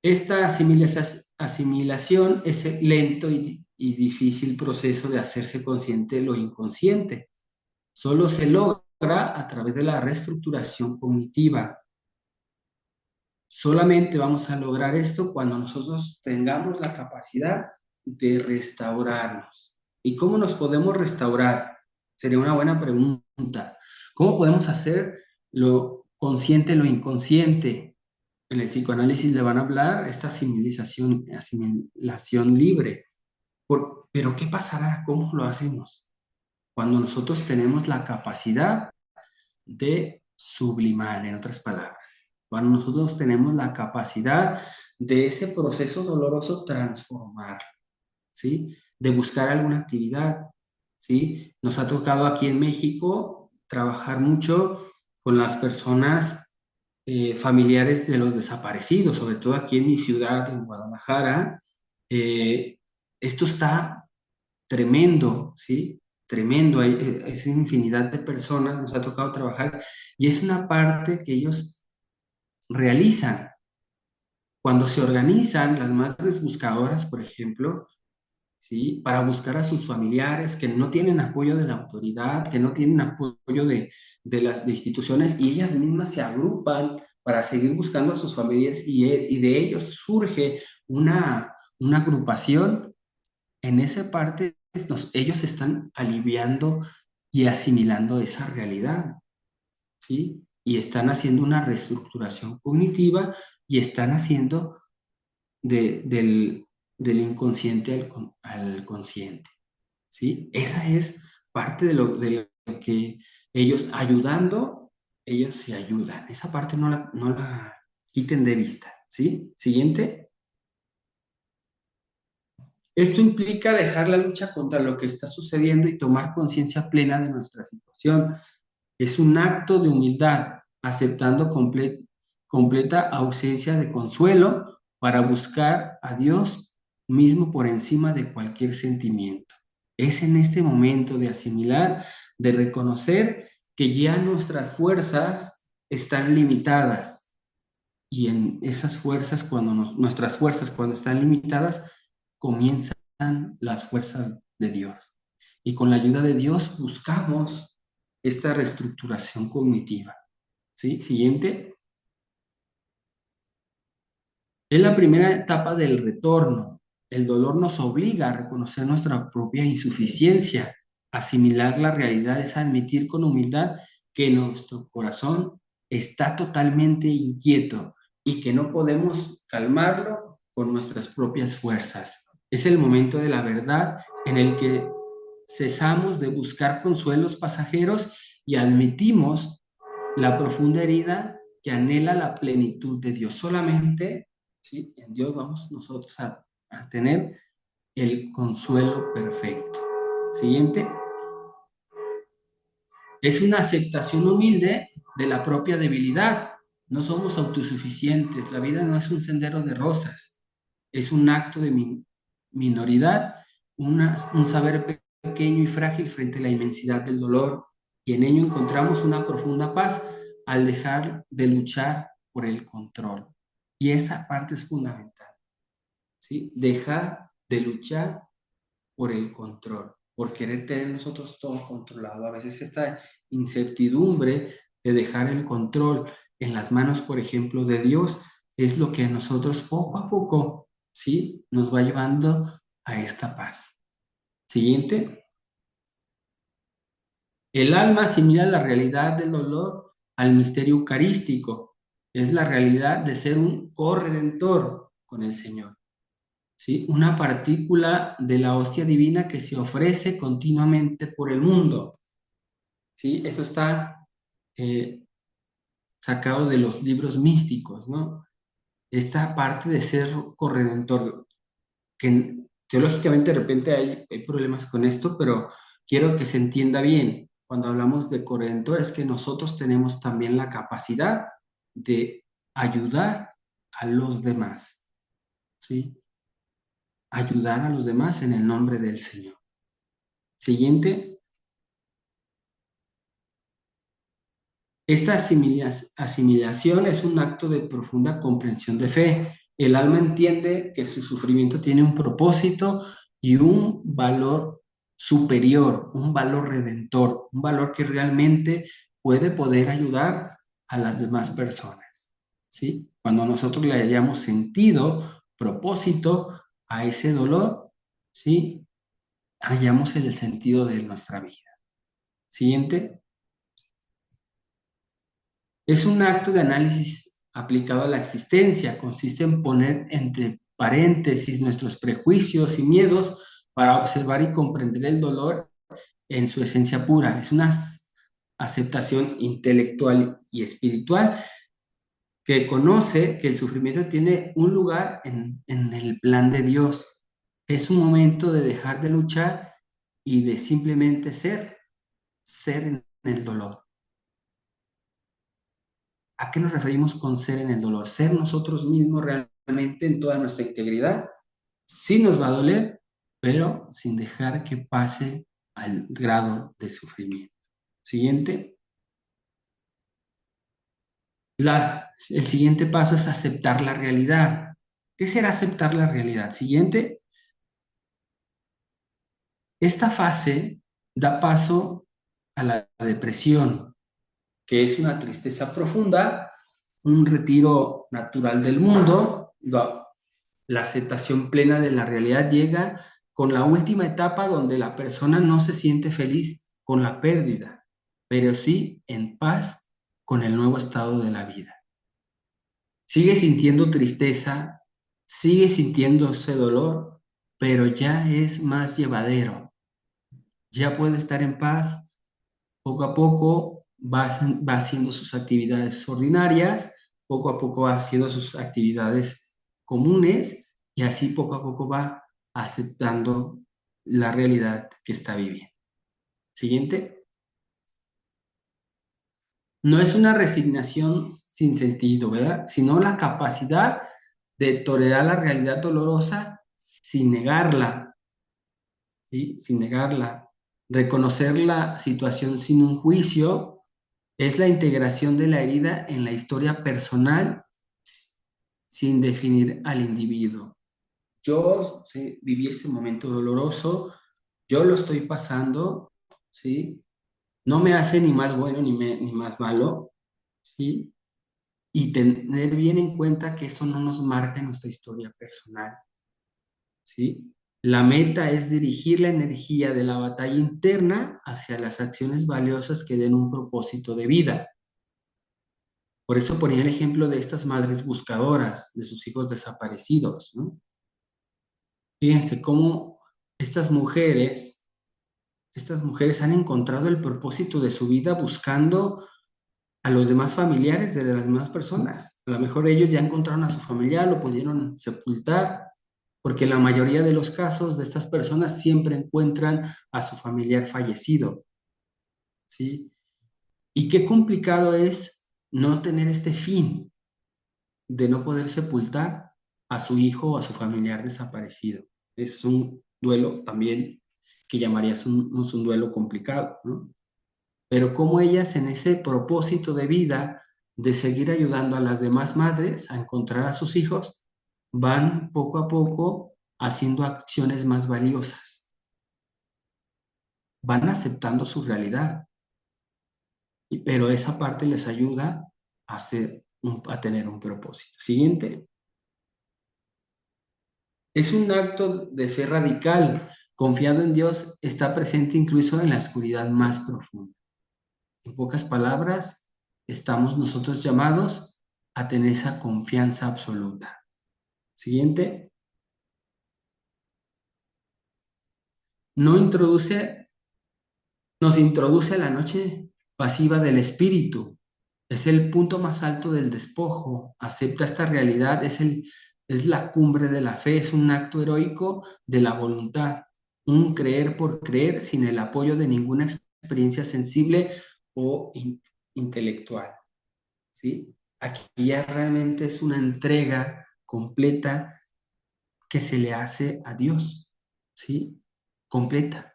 Esta asimilación es el lento y difícil proceso de hacerse consciente de lo inconsciente. Solo se logra a través de la reestructuración cognitiva. Solamente vamos a lograr esto cuando nosotros tengamos la capacidad de restaurarnos. ¿Y cómo nos podemos restaurar? Sería una buena pregunta. ¿Cómo podemos hacer lo consciente, lo inconsciente? En el psicoanálisis le van a hablar esta asimilación libre. Pero ¿qué pasará? ¿Cómo lo hacemos? Cuando nosotros tenemos la capacidad de sublimar, en otras palabras. Cuando nosotros tenemos la capacidad de ese proceso doloroso transformar, ¿sí? De buscar alguna actividad, ¿sí? Nos ha tocado aquí en México trabajar mucho con las personas familiares de los desaparecidos, sobre todo aquí en mi ciudad, en Guadalajara. Eh, Esto está tremendo, ¿sí? Tremendo, es infinidad de personas, nos ha tocado trabajar y es una parte que ellos realizan. Cuando se organizan las madres buscadoras, por ejemplo, ¿sí? Para buscar a sus familiares que no tienen apoyo de la autoridad, que no tienen apoyo de las de instituciones y ellas mismas se agrupan para seguir buscando a sus familiares y de ellos surge una agrupación. En esa parte ellos están aliviando y asimilando esa realidad, ¿sí? Y están haciendo una reestructuración cognitiva y están haciendo del inconsciente al consciente, ¿sí? Esa es parte de lo que ellos ayudando, ellos se ayudan. Esa parte no la quiten de vista, ¿sí? Siguiente. Esto implica dejar la lucha contra lo que está sucediendo y tomar conciencia plena de nuestra situación. Es un acto de humildad, aceptando completa ausencia de consuelo para buscar a Dios mismo por encima de cualquier sentimiento. Es en este momento de asimilar, de reconocer que ya nuestras fuerzas están limitadas. Y en esas fuerzas, nuestras fuerzas cuando están limitadas, comienzan las fuerzas de Dios. Y con la ayuda de Dios buscamos esta reestructuración cognitiva. ¿Sí? Siguiente. Es la primera etapa del retorno. El dolor nos obliga a reconocer nuestra propia insuficiencia. Asimilar la realidad es admitir con humildad que nuestro corazón está totalmente inquieto y que no podemos calmarlo con nuestras propias fuerzas. Es el momento de la verdad en el que cesamos de buscar consuelos pasajeros y admitimos la profunda herida que anhela la plenitud de Dios. Solamente, ¿sí?, en Dios vamos nosotros a tener el consuelo perfecto. Siguiente. Es una aceptación humilde de la propia debilidad. No somos autosuficientes. La vida no es un sendero de rosas. Es un acto de minoridad, un saber pequeño y frágil frente a la inmensidad del dolor. Y en ello encontramos una profunda paz al dejar de luchar por el control. Y esa parte es fundamental, ¿sí? Dejar de luchar por el control, por querer tener nosotros todo controlado. A veces esta incertidumbre de dejar el control en las manos, por ejemplo, de Dios, es lo que a nosotros poco a poco, ¿sí?, nos va llevando a esta paz. Siguiente. El alma asimila la realidad del dolor al misterio eucarístico. Es la realidad de ser un corredentor con el Señor. ¿Sí? Una partícula de la hostia divina que se ofrece continuamente por el mundo. ¿Sí? Eso está sacado de los libros místicos, ¿no? Esta parte de ser corredentor, que teológicamente de repente hay problemas con esto, pero quiero que se entienda bien. Cuando hablamos de corredentor es que nosotros tenemos también la capacidad de ayudar a los demás, ¿sí? Ayudar a los demás en el nombre del Señor. Siguiente. Esta asimilación es un acto de profunda comprensión de fe. El alma entiende que su sufrimiento tiene un propósito y un valor superior, un valor redentor, un valor que realmente puede poder ayudar a las demás personas, ¿sí? Cuando nosotros le hayamos sentido propósito a ese dolor, ¿sí?, hallamos el sentido de nuestra vida. Siguiente. Es un acto de análisis aplicado a la existencia. Consiste en poner entre paréntesis nuestros prejuicios y miedos para observar y comprender el dolor en su esencia pura. Es una aceptación intelectual y espiritual que conoce que el sufrimiento tiene un lugar en el plan de Dios. Es un momento de dejar de luchar y de simplemente ser en el dolor. ¿A qué nos referimos con ser en el dolor? Ser nosotros mismos realmente en toda nuestra integridad. Sí nos va a doler, pero sin dejar que pase al grado de sufrimiento. Siguiente. El siguiente paso es aceptar la realidad. ¿Qué será aceptar la realidad? Siguiente. Esta fase da paso a la depresión, que es una tristeza profunda, un retiro natural del mundo. La aceptación plena de la realidad llega con la última etapa donde la persona no se siente feliz con la pérdida, pero sí en paz con el nuevo estado de la vida. Sigue sintiendo tristeza, sigue sintiendo ese dolor, pero ya es más llevadero. Ya puede estar en paz, poco a poco va haciendo sus actividades ordinarias, poco a poco va haciendo sus actividades comunes y así poco a poco va aceptando la realidad que está viviendo. Siguiente. No es una resignación sin sentido, ¿verdad? Sino la capacidad de tolerar la realidad dolorosa sin negarla, ¿sí? Sin negarla. Reconocer la situación sin un juicio Es la integración de la herida en la historia personal sin definir al individuo. Yo sí, viví ese momento doloroso, yo lo estoy pasando, ¿sí? No me hace ni más bueno ni más malo, ¿sí? Y tener bien en cuenta que eso no nos marca en nuestra historia personal, ¿sí? La meta es dirigir la energía de la batalla interna hacia las acciones valiosas que den un propósito de vida. Por eso ponía el ejemplo de estas madres buscadoras de sus hijos desaparecidos, ¿no? Fíjense cómo estas mujeres han encontrado el propósito de su vida buscando a los demás familiares de las demás personas. A lo mejor ellos ya encontraron a su familiar, lo pudieron sepultar, porque en la mayoría de los casos de estas personas siempre encuentran a su familiar fallecido, ¿sí? Y qué complicado es no tener este fin de no poder sepultar a su hijo o a su familiar desaparecido. Es un duelo también que llamarías un duelo complicado, ¿no? Pero como ellas en ese propósito de vida de seguir ayudando a las demás madres a encontrar a sus hijos, van poco a poco haciendo acciones más valiosas, van aceptando su realidad, pero esa parte les ayuda a tener un propósito. Siguiente. Es un acto de fe radical. Confiado en Dios, está presente incluso en la oscuridad más profunda. En pocas palabras, estamos nosotros llamados a tener esa confianza absoluta. Siguiente. No introduce, nos introduce a la noche pasiva del espíritu. Es el punto más alto del despojo. Acepta esta realidad, es la cumbre de la fe, es un acto heroico de la voluntad, un creer por creer sin el apoyo de ninguna experiencia sensible o intelectual, ¿sí? Aquí ya realmente es una entrega completa que se le hace a Dios, ¿sí? Completa.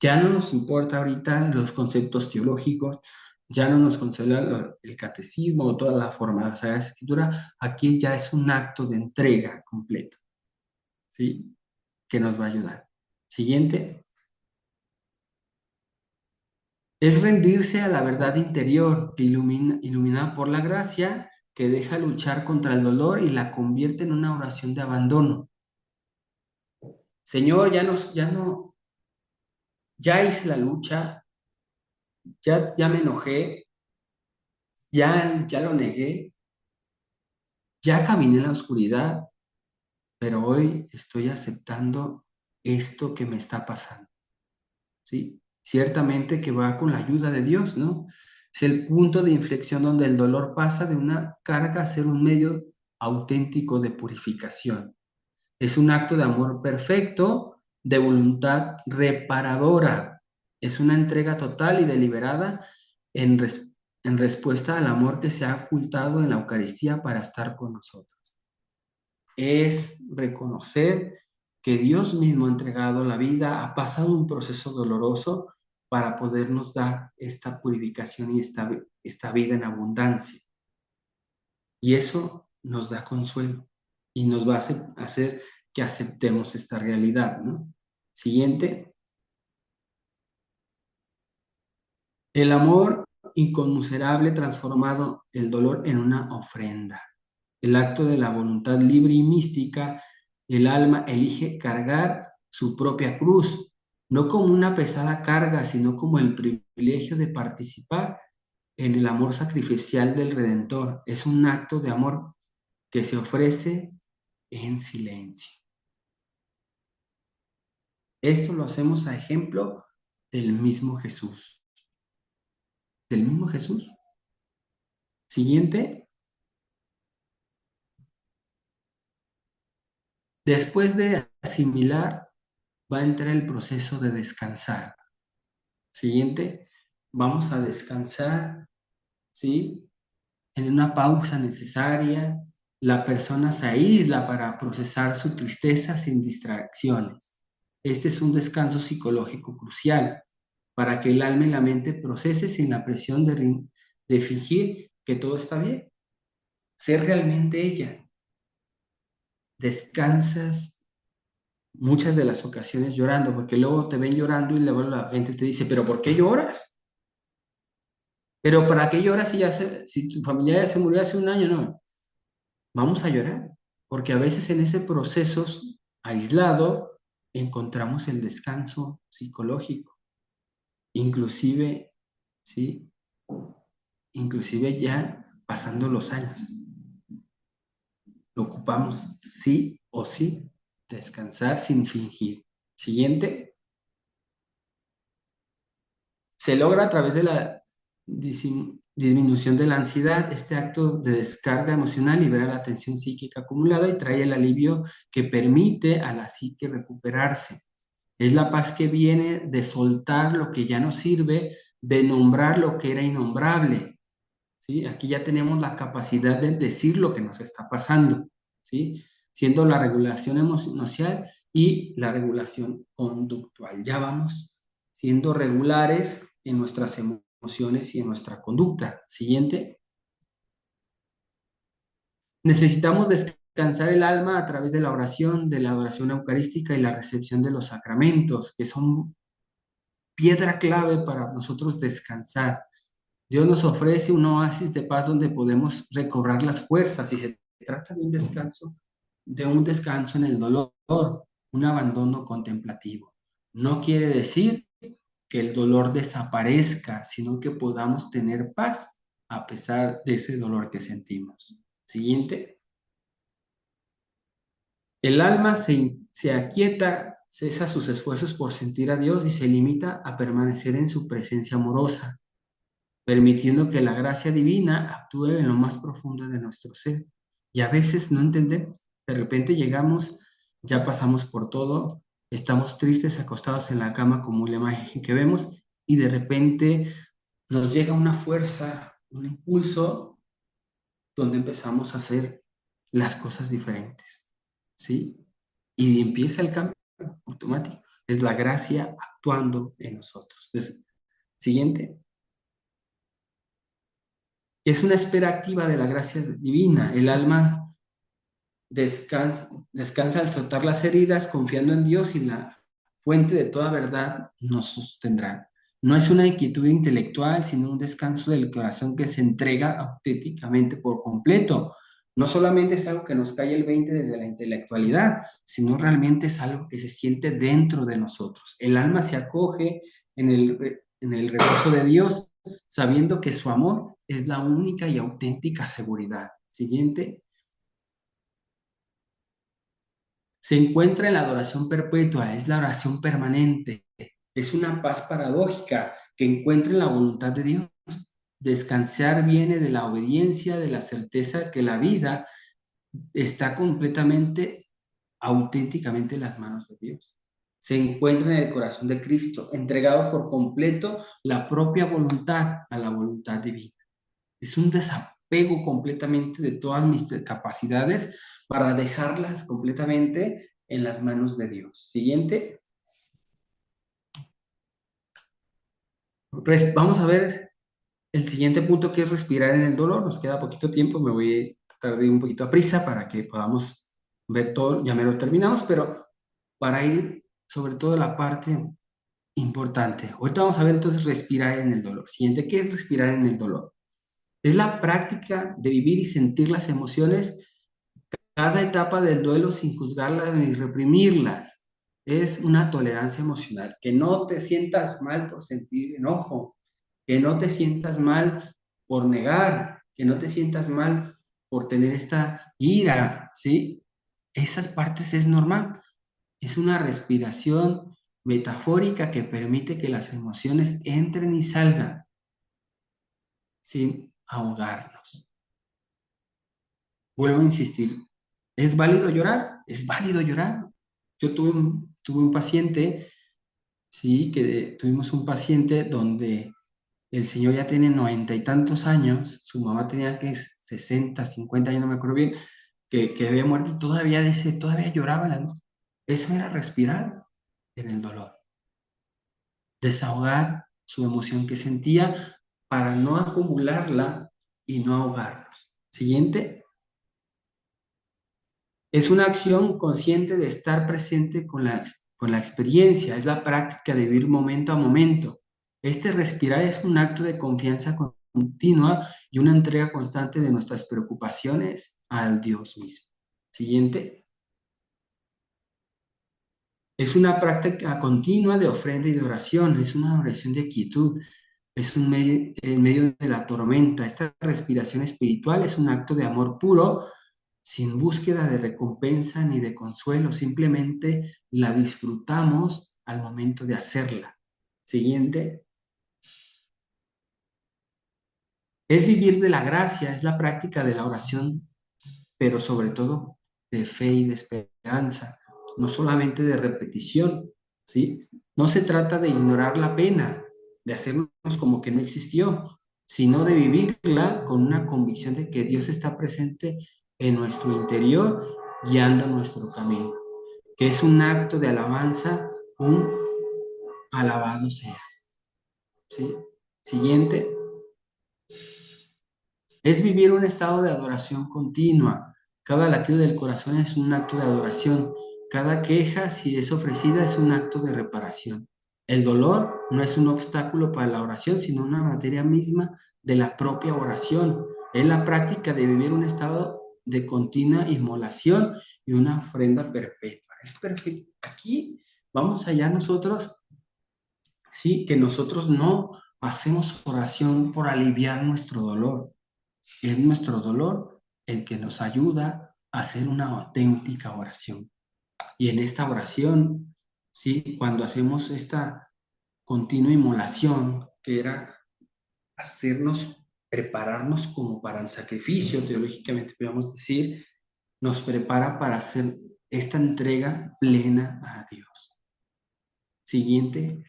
Ya no nos importa ahorita los conceptos teológicos, ya no nos concede el catecismo o toda la forma de la Sagrada Escritura, aquí ya es un acto de entrega completo, ¿sí? Que nos va a ayudar. Siguiente. Es rendirse a la verdad interior, que iluminada por la gracia, que deja luchar contra el dolor y la convierte en una oración de abandono. Señor, ya hice la lucha, ya me enojé, ya lo negué, ya caminé en la oscuridad, pero hoy estoy aceptando esto que me está pasando, ¿sí? Ciertamente que va con la ayuda de Dios, ¿no? Es el punto de inflexión donde el dolor pasa de una carga a ser un medio auténtico de purificación. Es un acto de amor perfecto, de voluntad reparadora. Es una entrega total y deliberada en, en respuesta al amor que se ha ocultado en la Eucaristía para estar con nosotros. Es reconocer que Dios mismo ha entregado la vida, ha pasado un proceso doloroso para podernos dar esta purificación y esta vida en abundancia. Y eso nos da consuelo y nos va a hacer que aceptemos esta realidad, ¿no? Siguiente. El amor inconmensurable transformado el dolor en una ofrenda. El acto de la voluntad libre y mística, el alma elige cargar su propia cruz, no como una pesada carga, sino como el privilegio de participar en el amor sacrificial del Redentor. Es un acto de amor que se ofrece en silencio. Esto lo hacemos a ejemplo del mismo Jesús. Del mismo Jesús. Siguiente. Después de asimilar, va a entrar el proceso de descansar. Siguiente. Vamos a descansar, ¿sí? En una pausa necesaria, la persona se aísla para procesar su tristeza sin distracciones. Este es un descanso psicológico crucial para que el alma y la mente procese sin la presión de fingir que todo está bien. Ser realmente ella. Descansas muchas de las ocasiones llorando, porque luego te ven llorando y luego la gente te dice, ¿pero por qué lloras? ¿Pero para qué lloras si tu familia ya se murió hace un año? No, vamos a llorar, porque a veces en ese proceso aislado encontramos el descanso psicológico, inclusive, ¿sí? Inclusive ya pasando los años, lo ocupamos sí o sí, descansar sin fingir. Siguiente. Se logra a través de la disminución de la ansiedad. Este acto de descarga emocional libera la tensión psíquica acumulada y trae el alivio que permite a la psique recuperarse. Es la paz que viene de soltar lo que ya no sirve, de nombrar lo que era innombrable. ¿Sí? Aquí ya tenemos la capacidad de decir lo que nos está pasando, ¿sí? Siendo la regulación emocional y la regulación conductual. Ya vamos siendo regulares en nuestras emociones y en nuestra conducta. Siguiente. Necesitamos descansar el alma a través de la oración, de la adoración eucarística y la recepción de los sacramentos, que son piedra clave para nosotros descansar. Dios nos ofrece un oasis de paz donde podemos recobrar las fuerzas y se trata de un descanso en el dolor, un abandono contemplativo. No quiere decir que el dolor desaparezca, sino que podamos tener paz a pesar de ese dolor que sentimos. Siguiente. El alma se aquieta, cesa sus esfuerzos por sentir a Dios y se limita a permanecer en su presencia amorosa, permitiendo que la gracia divina actúe en lo más profundo de nuestro ser. Y a veces no entendemos. De repente llegamos, ya pasamos por todo, estamos tristes, acostados en la cama como la imagen que vemos, y de repente nos llega una fuerza, un impulso, donde empezamos a hacer las cosas diferentes. ¿Sí? Y empieza el cambio automático. Es la gracia actuando en nosotros. Entonces, siguiente. Es una espera activa de la gracia divina. El alma descansa al soltar las heridas, confiando en Dios y la fuente de toda verdad nos sostendrá. No es una inquietud intelectual, sino un descanso del corazón que se entrega auténticamente por completo. No solamente es algo que nos cae el 20 desde la intelectualidad, sino realmente es algo que se siente dentro de nosotros. El alma se acoge en el reposo de Dios, sabiendo que su amor es la única y auténtica seguridad. Siguiente. Se encuentra en la adoración perpetua, es la oración permanente, es una paz paradójica que encuentra en la voluntad de Dios. Descansar viene de la obediencia, de la certeza de que la vida está completamente, auténticamente en las manos de Dios. Se encuentra en el corazón de Cristo, entregado por completo la propia voluntad a la voluntad divina. Es un desapego completamente de todas mis capacidades para dejarlas completamente en las manos de Dios. Siguiente. Vamos a ver el siguiente punto, que es respirar en el dolor. Nos queda poquito tiempo, me voy a tratar de ir un poquito a prisa para que podamos ver todo. Ya me lo terminamos, pero para ir sobre todo a la parte importante. Ahorita vamos a ver entonces respirar en el dolor. Siguiente, ¿qué es respirar en el dolor? Es la práctica de vivir y sentir las emociones cada etapa del duelo sin juzgarlas ni reprimirlas. Es una tolerancia emocional. Que no te sientas mal por sentir enojo, que no te sientas mal por negar, que no te sientas mal por tener esta ira, ¿sí? Esas partes es normal. Es una respiración metafórica que permite que las emociones entren y salgan sin ahogarnos. Vuelvo a insistir, ¿es válido llorar? Es válido llorar. Yo tuve un paciente, sí, que tuvimos un paciente donde el señor ya tiene 90 y tantos años, su mamá tenía que 60, 50 años, no me acuerdo bien, que había muerto y todavía, todavía lloraba en la noche. Eso era respirar en el dolor, desahogar su emoción que sentía para no acumularla y no ahogarnos. Siguiente. Es una acción consciente de estar presente con la experiencia, es la práctica de vivir momento a momento. Este respirar es un acto de confianza continua y una entrega constante de nuestras preocupaciones al Dios mismo. Siguiente. Es una práctica continua de ofrenda y de oración, es una oración de quietud, es en medio de la tormenta. Esta respiración espiritual es un acto de amor puro, sin búsqueda de recompensa ni de consuelo, simplemente la disfrutamos al momento de hacerla. Siguiente. Es vivir de la gracia, es la práctica de la oración, pero sobre todo de fe y de esperanza, no solamente de repetición, ¿sí? No se trata de ignorar la pena, de hacernos como que no existió, sino de vivirla con una convicción de que Dios está presente en nuestro interior, guiando nuestro camino, que es un acto de alabanza, un alabado seas, ¿sí? Siguiente. Es vivir un estado de adoración continua. Cada latido del corazón es un acto de adoración. Cada queja, si es ofrecida, es un acto de reparación. El dolor no es un obstáculo para la oración, sino una materia misma de la propia oración. Es la práctica de vivir un estado de continua inmolación y una ofrenda perpetua. Es perfecto. Aquí vamos allá nosotros, sí, que nosotros no hacemos oración por aliviar nuestro dolor. Es nuestro dolor el que nos ayuda a hacer una auténtica oración. Y en esta oración, ¿sí? Cuando hacemos esta continua inmolación, que era hacernos, prepararnos como para el sacrificio, teológicamente podríamos decir, nos prepara para hacer esta entrega plena a Dios. Siguiente.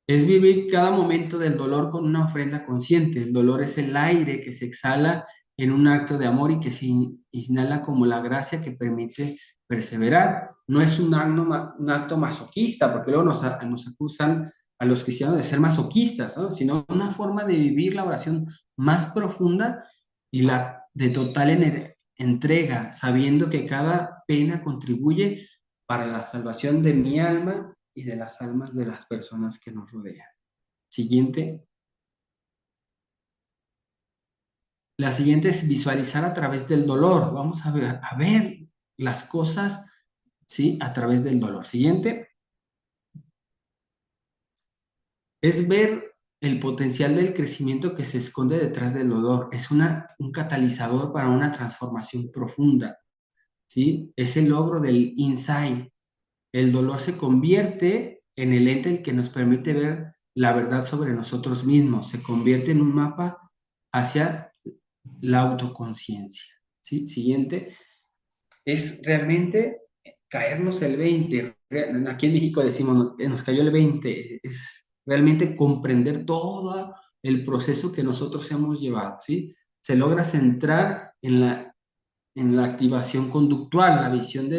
Es vivir cada momento del dolor con una ofrenda consciente. El dolor es el aire que se exhala en un acto de amor y que se inhala como la gracia que permite perseverar. No es un acto masoquista, porque luego nos acusan a los cristianos de ser masoquistas, ¿no? Sino una forma de vivir la oración más profunda y la de total entrega, sabiendo que cada pena contribuye para la salvación de mi alma y de las almas de las personas que nos rodean. Siguiente. La siguiente es visualizar a través del dolor. Vamos a ver las cosas, ¿sí? A través del dolor. Siguiente. Es ver el potencial del crecimiento que se esconde detrás del dolor. Es un catalizador para una transformación profunda, ¿sí? Es el logro del insight. El dolor se convierte en el ente el que nos permite ver la verdad sobre nosotros mismos, se convierte en un mapa hacia la autoconciencia. ¿Sí? Siguiente, es realmente caernos el 20. Aquí en México decimos, nos cayó el 20, es realmente comprender todo el proceso que nosotros hemos llevado, ¿sí? Se logra centrar en la activación conductual, la visión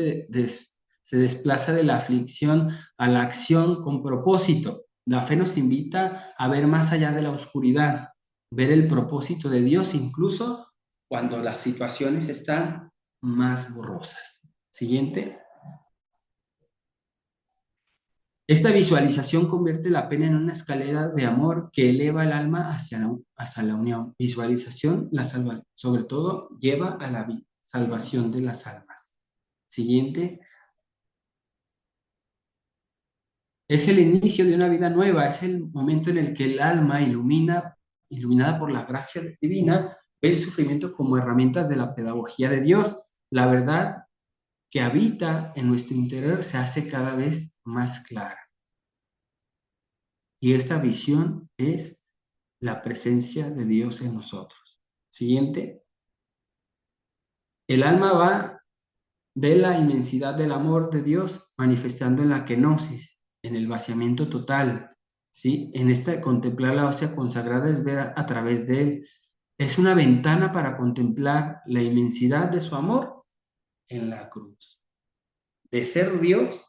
se desplaza de la aflicción a la acción con propósito. La fe nos invita a ver más allá de la oscuridad, ver el propósito de Dios incluso cuando las situaciones están más borrosas. Siguiente. Esta visualización convierte la pena en una escalera de amor que eleva el alma hacia la unión. Visualización, sobre todo, lleva a la salvación de las almas. Siguiente. Es el inicio de una vida nueva, es el momento en el que el alma iluminada por la gracia divina, ve el sufrimiento como herramientas de la pedagogía de Dios. La verdad que habita en nuestro interior se hace cada vez más clara. Y esta visión es la presencia de Dios en nosotros. Siguiente. El alma ve la inmensidad del amor de Dios manifestando en la kenosis, en el vaciamiento total, ¿sí? En esta contemplar la hostia consagrada es ver a través de él. Es una ventana para contemplar la inmensidad de su amor en la cruz. De ser Dios,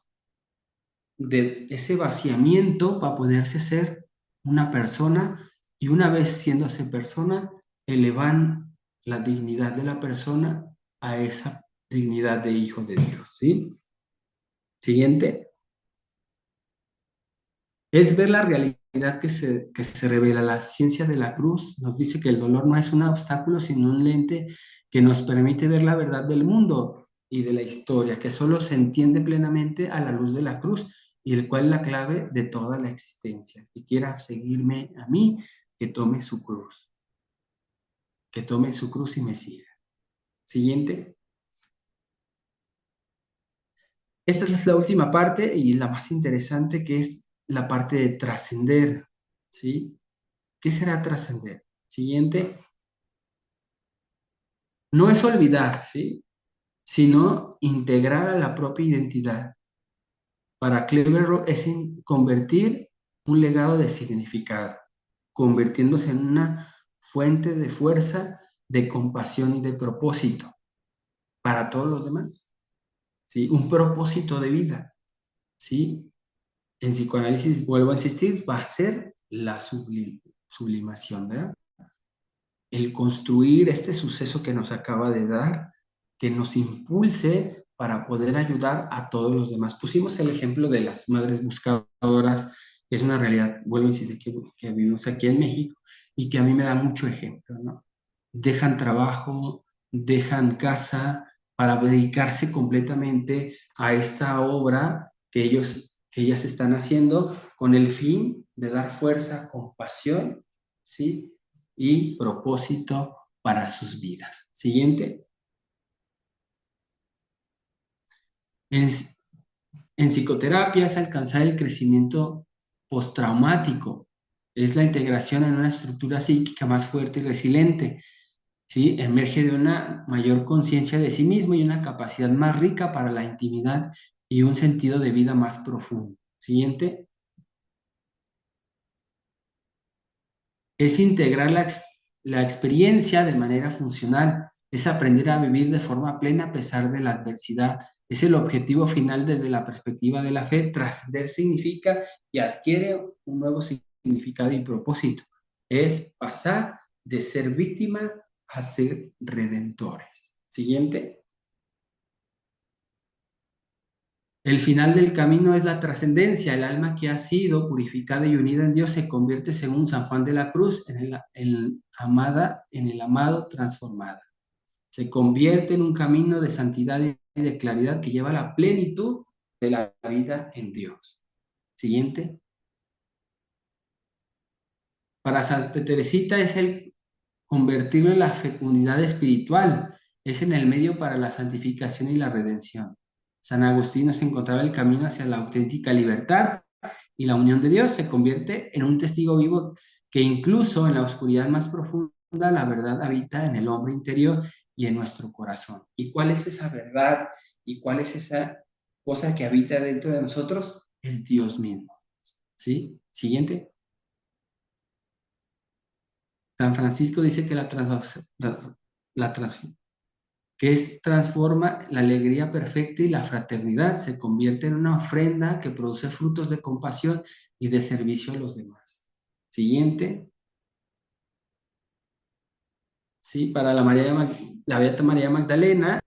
de ese vaciamiento para poderse ser una persona y una vez siéndose persona, elevan la dignidad de la persona a esa dignidad de hijo de Dios, ¿sí? Siguiente. Es ver la realidad que se revela. La ciencia de la cruz nos dice que el dolor no es un obstáculo, sino un lente que nos permite ver la verdad del mundo y de la historia, que solo se entiende plenamente a la luz de la cruz y el cual es la clave de toda la existencia. Si quiera seguirme a mí, que tome su cruz, que tome su cruz y me siga. Siguiente. Esta es la última parte y la más interesante, que es la parte de trascender, ¿sí? ¿Qué será trascender? Siguiente. No es olvidar, ¿sí? Sino integrar a la propia identidad. Para Cleverow es convertir un legado de significado, convirtiéndose en una fuente de fuerza, de compasión y de propósito para todos los demás, ¿sí? Un propósito de vida, ¿sí? En psicoanálisis, vuelvo a insistir, va a ser la sublimación, ¿verdad? El construir este suceso que nos acaba de dar, que nos impulse para poder ayudar a todos los demás. Pusimos el ejemplo de las madres buscadoras, que es una realidad, vuelvo a insistir, que vivimos aquí en México y que a mí me da mucho ejemplo, ¿no? Dejan trabajo, dejan casa para dedicarse completamente a esta obra que ellas están haciendo con el fin de dar fuerza, compasión, ¿sí? Y propósito para sus vidas. Siguiente. En, en psicoterapia es alcanzar el crecimiento postraumático. Es la integración en una estructura psíquica más fuerte y resiliente. ¿Sí? Emerge de una mayor conciencia de sí mismo y una capacidad más rica para la intimidad y un sentido de vida más profundo. Siguiente. Es integrar la experiencia de manera funcional, es aprender a vivir de forma plena a pesar de la adversidad. Es el objetivo final desde la perspectiva de la fe. Trascender significa y adquiere un nuevo significado y propósito. Es pasar de ser víctima a ser redentores. Siguiente. El final del camino es la trascendencia. El alma que ha sido purificada y unida en Dios se convierte, según San Juan de la Cruz, en el amado transformada. Se convierte en un camino de santidad y de claridad que lleva a la plenitud de la vida en Dios. Siguiente. Para Santa Teresita es el convertirlo en la fecundidad espiritual, es en el medio para la santificación y la redención. San Agustín nos encontraba el camino hacia la auténtica libertad y la unión de Dios. Se convierte en un testigo vivo que incluso en la oscuridad más profunda la verdad habita en el hombre interior y en nuestro corazón. ¿Y cuál es esa verdad? ¿Y cuál es esa cosa que habita dentro de nosotros? Es Dios mismo. ¿Sí? Siguiente. San Francisco dice que la que transforma la alegría perfecta y la fraternidad, se convierte en una ofrenda que produce frutos de compasión y de servicio a los demás. Siguiente. Sí, para la Beata María Magdalena,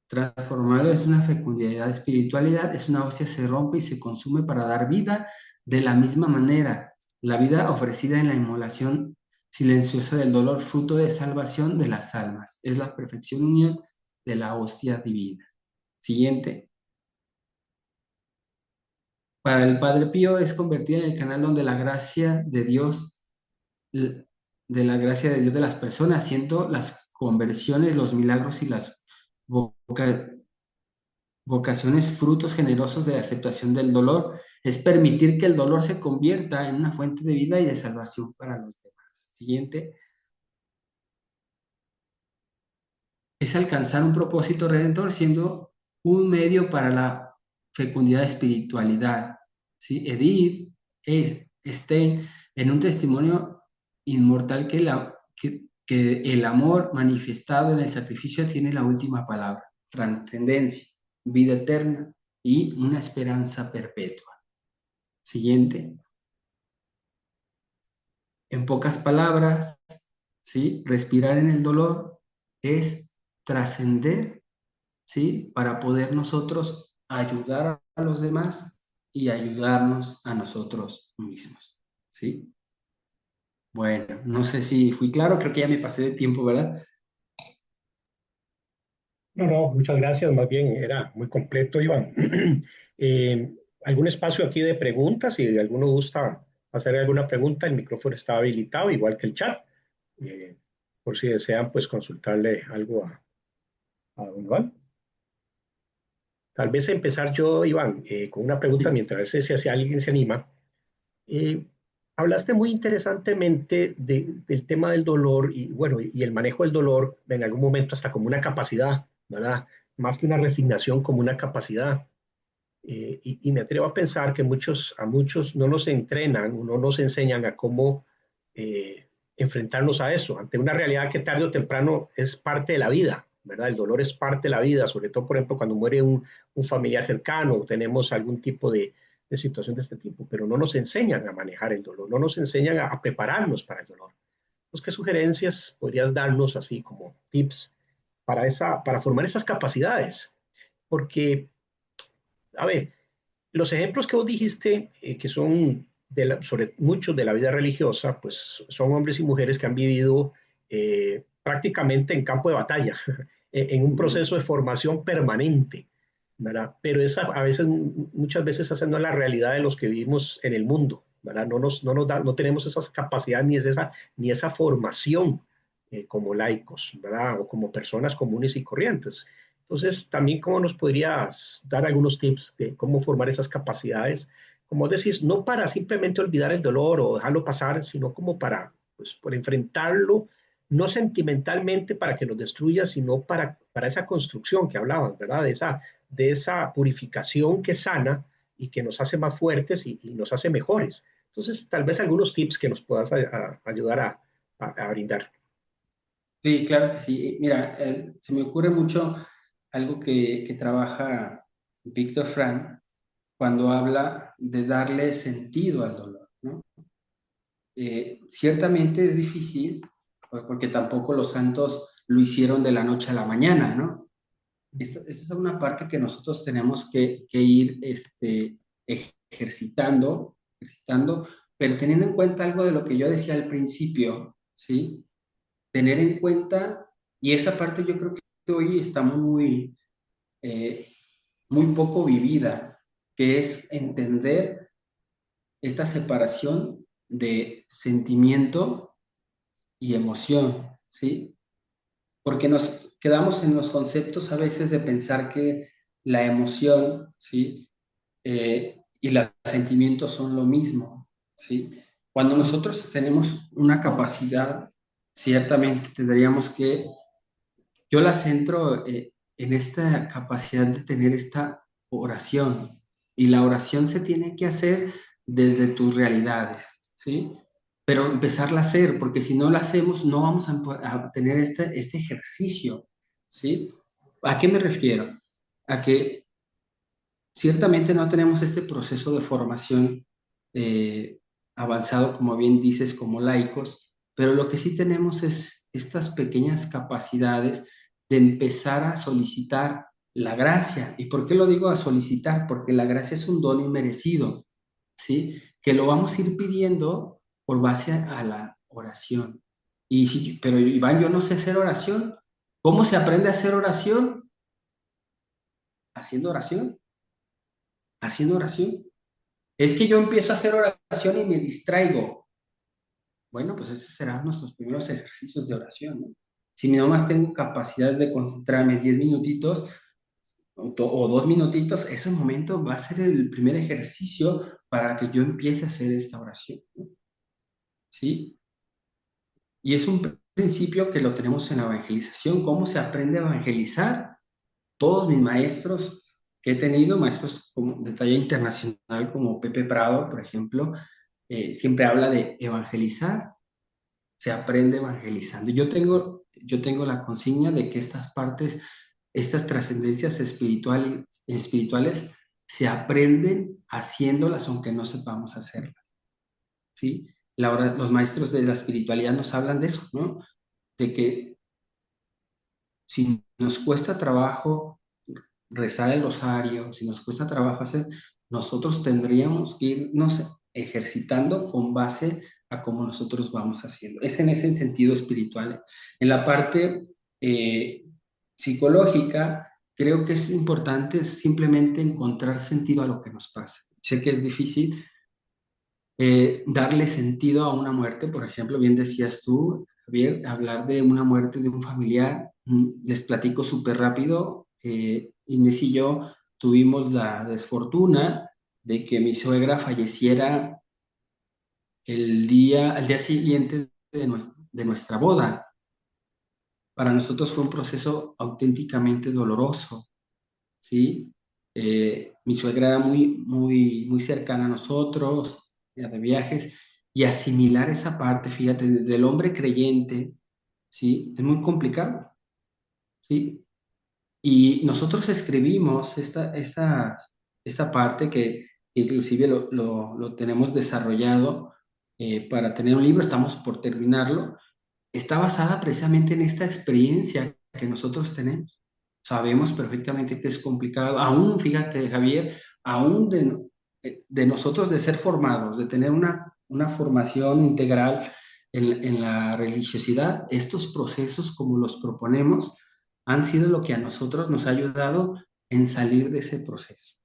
transformarlo es una fecundidad, espiritualidad, es una hostia, se rompe y se consume para dar vida de la misma manera. La vida ofrecida en la inmolación silenciosa del dolor, fruto de salvación de las almas. Es la perfección unión de la hostia divina. Siguiente. Para el Padre Pío es convertir en el canal donde la gracia de Dios, de la gracia de Dios de las personas, siendo las conversiones, los milagros y las voca- vocaciones frutos generosos de aceptación del dolor. Es permitir que el dolor se convierta en una fuente de vida y de salvación para los demás. Siguiente. Es alcanzar un propósito redentor siendo un medio para la fecundidad de espiritualidad. ¿Sí? Edith Stein, en un testimonio inmortal que el amor manifestado en el sacrificio tiene la última palabra, trascendencia, vida eterna y una esperanza perpetua. Siguiente. En pocas palabras, ¿sí? Respirar en el dolor es trascender, ¿sí? Para poder nosotros ayudar a los demás y ayudarnos a nosotros mismos, ¿sí? Bueno, no sé si fui claro, creo que ya me pasé de tiempo, ¿verdad? No, no, muchas gracias, más bien era muy completo, Iván. Eh, ¿Algún espacio aquí de preguntas? Si alguno gusta hacer alguna pregunta, el micrófono está habilitado, igual que el chat. Eh, por si desean, pues consultarle algo a don Iván. Tal vez empezar yo, Iván, con una pregunta Sí, mientras si alguien se anima. Eh, Hablaste muy interesantemente del tema del dolor y bueno, y el manejo del dolor en algún momento hasta como una capacidad, ¿verdad? Más que una resignación, como una capacidad. Y me atrevo a pensar que a muchos no nos entrenan, no nos enseñan a cómo enfrentarnos a eso, ante una realidad que tarde o temprano es parte de la vida, ¿verdad? El dolor es parte de la vida, sobre todo, por ejemplo, cuando muere un familiar cercano o tenemos algún tipo de situación de este tipo, pero no nos enseñan a manejar el dolor, no nos enseñan a prepararnos para el dolor. Pues, ¿qué sugerencias podrías darnos así como tips para formar esas capacidades? Porque, a ver, los ejemplos que vos dijiste, que son sobre muchos de la vida religiosa, pues son hombres y mujeres que han vivido prácticamente en campo de batalla, en un sí. proceso de formación permanente, ¿verdad? Pero esa a veces, muchas veces esa no es la realidad de los que vivimos en el mundo, ¿verdad? No tenemos esas capacidades ni esa formación como laicos, ¿verdad? O como personas comunes y corrientes. Entonces, también cómo nos podrías dar algunos tips de cómo formar esas capacidades, como decís, no para simplemente olvidar el dolor o dejarlo pasar, sino como para, pues, por enfrentarlo, no sentimentalmente para que nos destruya, sino para esa construcción que hablabas, ¿verdad? De esa purificación que sana y que nos hace más fuertes y nos hace mejores. Entonces, tal vez algunos tips que nos puedas ayudar a brindar. Sí, claro que sí. Mira, se me ocurre mucho algo que trabaja Víctor Frank cuando habla de darle sentido al dolor, ¿no? Ciertamente es difícil, porque tampoco los santos lo hicieron de la noche a la mañana, ¿no? Esta es una parte que nosotros tenemos que ir ejercitando, pero teniendo en cuenta algo de lo que yo decía al principio, ¿sí? Tener en cuenta, y esa parte yo creo que hoy está eh, muy poco vivida, que es entender esta separación de sentimiento y emoción, ¿sí? Porque nos quedamos en los conceptos a veces de pensar que la emoción, ¿sí? Y los sentimientos son lo mismo, ¿sí? Cuando nosotros tenemos una capacidad, ciertamente tendríamos que, yo la centro en esta capacidad de tener esta oración, y la oración se tiene que hacer desde tus realidades, ¿sí? Pero empezarla a hacer, porque si no la hacemos, no vamos a tener este ejercicio, ¿sí? ¿A qué me refiero? A que ciertamente no tenemos este proceso de formación eh, avanzado, como bien dices, como laicos, pero lo que sí tenemos es estas pequeñas capacidades de empezar a solicitar la gracia. ¿Y por qué lo digo a solicitar? Porque la gracia es un don inmerecido, ¿sí? Que lo vamos a ir pidiendo por base a la oración. Y si, pero Iván, yo no sé hacer oración. ¿Cómo se aprende a hacer oración? Haciendo oración, haciendo oración. Es que yo empiezo a hacer oración y me distraigo. Bueno, pues esos serán nuestros primeros ejercicios de oración, ¿no? Si nomás tengo capacidad de concentrarme 10 minutitos o 2 minutitos, ese momento va a ser el primer ejercicio para que yo empiece a hacer esta oración, ¿no? ¿Sí? Y es un principio que lo tenemos en la evangelización. ¿Cómo se aprende a evangelizar? Todos mis maestros que he tenido, maestros de talla internacional como Pepe Prado, por ejemplo, siempre habla de evangelizar, se aprende evangelizando. Yo tengo la consigna de que estas partes, estas trascendencias espirituales se aprenden haciéndolas aunque no sepamos hacerlas, ¿sí? los maestros de la espiritualidad nos hablan de eso, ¿no? De que si nos cuesta trabajo rezar el rosario, si nos cuesta trabajo hacer, nosotros tendríamos que irnos ejercitando con base a cómo nosotros vamos haciendo. Es en ese sentido espiritual. En la parte eh, psicológica, creo que es importante simplemente encontrar sentido a lo que nos pasa. Sé que es difícil darle sentido a una muerte, por ejemplo, bien decías tú, Javier, hablar de una muerte de un familiar. Les platico súper rápido. Inés y yo tuvimos la desfortuna de que mi suegra falleciera al día siguiente de nuestra boda. Para nosotros fue un proceso auténticamente doloroso, ¿sí? Mi suegra era muy cercana a nosotros, ya de viajes, y asimilar esa parte, fíjate, desde el hombre creyente, ¿sí? Es muy complicado, ¿sí? Y nosotros escribimos esta parte que inclusive lo tenemos desarrollado para tener un libro, estamos por terminarlo, está basada precisamente en esta experiencia que nosotros tenemos. Sabemos perfectamente que es complicado, aún, fíjate, Javier, aún de nosotros de ser formados, de tener una formación integral en la religiosidad, estos procesos como los proponemos han sido lo que a nosotros nos ha ayudado en salir de ese proceso,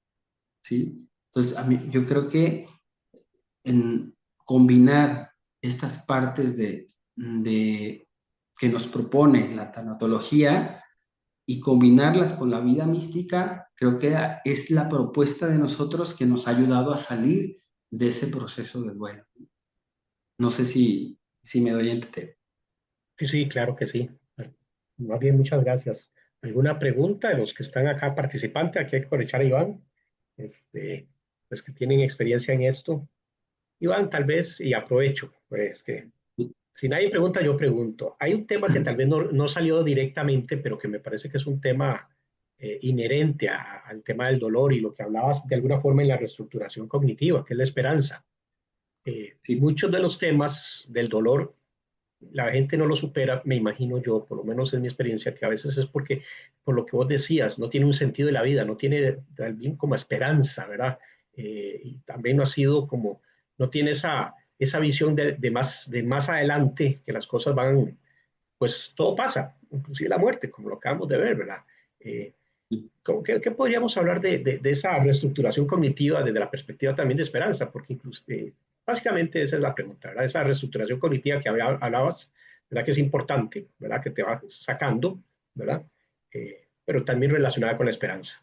¿sí? Entonces, yo creo que en combinar estas partes que nos propone la tanatología y combinarlas con la vida mística, creo que es la propuesta de nosotros que nos ha ayudado a salir de ese proceso del duelo. No sé si me doy a entender. Sí, sí, claro que sí. Más bien, muchas gracias. ¿Alguna pregunta de los que están acá participantes? Aquí hay que aprovechar a Iván, este, pues que tienen experiencia en esto. Iván, tal vez, y aprovecho, pues que si nadie pregunta, yo pregunto. Hay un tema que tal vez no salió directamente, pero que me parece que es un tema inherente al tema del dolor y lo que hablabas de alguna forma en la reestructuración cognitiva, que es la esperanza. Sí, Muchos de los temas del dolor la gente no lo supera, me imagino yo, por lo menos en mi experiencia, que a veces es porque, por lo que vos decías, no tiene un sentido de la vida, no tiene también como esperanza, ¿verdad? Y también no ha sido como, no tiene esa visión de más adelante, que las cosas van, pues todo pasa, inclusive la muerte, como lo acabamos de ver, ¿verdad? Eh, ¿Qué podríamos hablar de esa reestructuración cognitiva desde la perspectiva también de esperanza? Porque incluso, básicamente esa es la pregunta, ¿verdad? Esa reestructuración cognitiva que hablabas, ¿verdad? Que es importante, ¿verdad? Que te va sacando, ¿verdad? Pero también relacionada con la esperanza.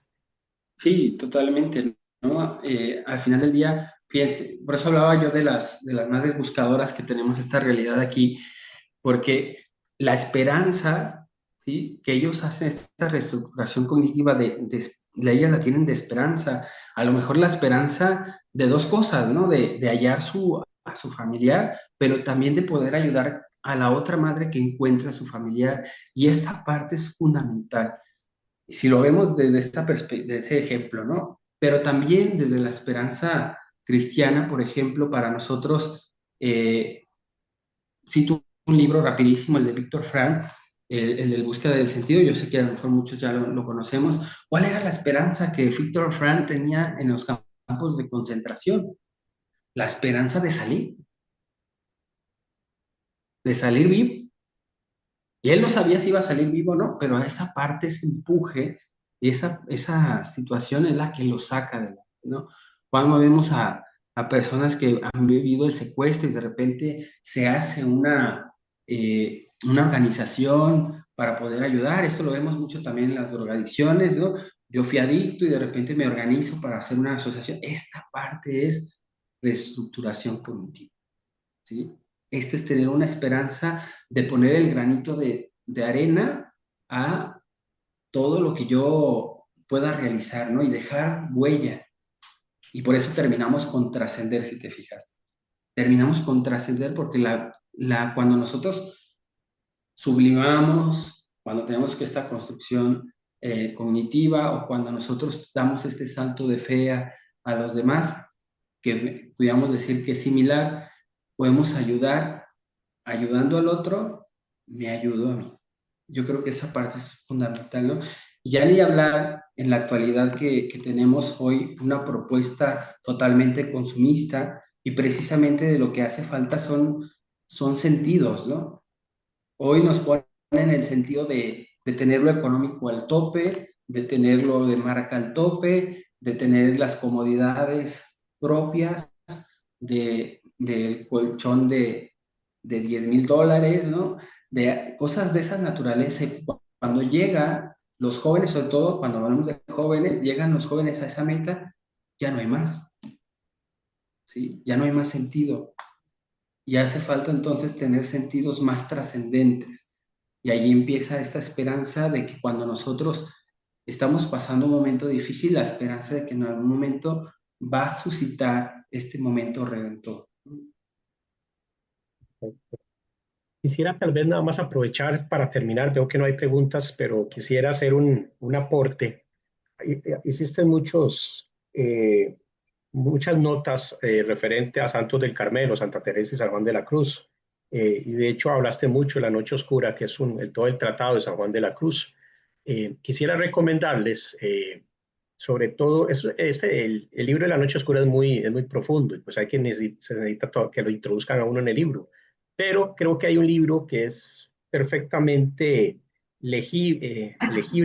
sí, totalmente, ¿no? Al final del día, fíjense, por eso hablaba yo de las madres buscadoras que tenemos esta realidad aquí, porque la esperanza, ¿sí? Que ellos hacen esta reestructuración cognitiva ellas la tienen de esperanza, a lo mejor la esperanza de dos cosas, ¿no? De hallar a su familiar, pero también de poder ayudar a la otra madre que encuentra a su familiar. Y esta parte es fundamental. Si lo vemos desde de ese ejemplo, ¿no? Pero también desde la esperanza cristiana, por ejemplo, para nosotros, cito un libro rapidísimo, el de Víctor Frank, el de Búsqueda del Sentido, yo sé que a lo mejor muchos ya lo conocemos. ¿Cuál era la esperanza que Víctor Frank tenía en los campos de concentración? La esperanza de salir vivo. Y él no sabía si iba a salir vivo o no, pero esa parte, ese empuje, esa situación es la que lo saca de la, ¿no? Cuando vemos a personas que han vivido el secuestro y de repente se hace una organización para poder ayudar, esto lo vemos mucho también en las drogadicciones, ¿no? Yo fui adicto y de repente me organizo para hacer una asociación. Esta parte es reestructuración cognitiva, ¿sí? Este es tener una esperanza de poner el granito de arena a todo lo que yo pueda realizar, ¿no? Y dejar huella. Y por eso terminamos con trascender, si te fijas. Terminamos con trascender porque cuando nosotros sublimamos, cuando tenemos que esta construcción cognitiva o cuando nosotros damos este salto de fe a los demás, que pudiéramos decir que es similar, podemos ayudar, ayudando al otro, me ayudo a mí. Yo creo que esa parte es fundamental, ¿no? Y ya ni hablar en la actualidad que tenemos hoy una propuesta totalmente consumista y precisamente de lo que hace falta son sentidos, ¿no? Hoy nos ponen el sentido de tener lo económico al tope, de tenerlo de marca al tope, de tener las comodidades propias del colchón de $10,000, ¿no? De cosas de esa naturaleza. Y cuando llegan los jóvenes, sobre todo cuando hablamos de jóvenes, llegan los jóvenes a esa meta, ya no hay más, ¿sí? Ya no hay más sentido. Y hace falta entonces tener sentidos más trascendentes. Y ahí empieza esta esperanza de que cuando nosotros estamos pasando un momento difícil, la esperanza de que en algún momento va a suscitar este momento redentor. Quisiera tal vez nada más aprovechar para terminar, veo que no hay preguntas, pero quisiera hacer un aporte. Hiciste muchas notas referente a Santos del Carmelo, Santa Teresa y San Juan de la Cruz. Y de hecho hablaste mucho de la Noche Oscura, que es todo el tratado de San Juan de la Cruz. Quisiera recomendarles, sobre todo, el libro de la Noche Oscura es muy profundo, y pues se necesita que lo introduzcan a uno en el libro. Pero creo que hay un libro que es perfectamente legible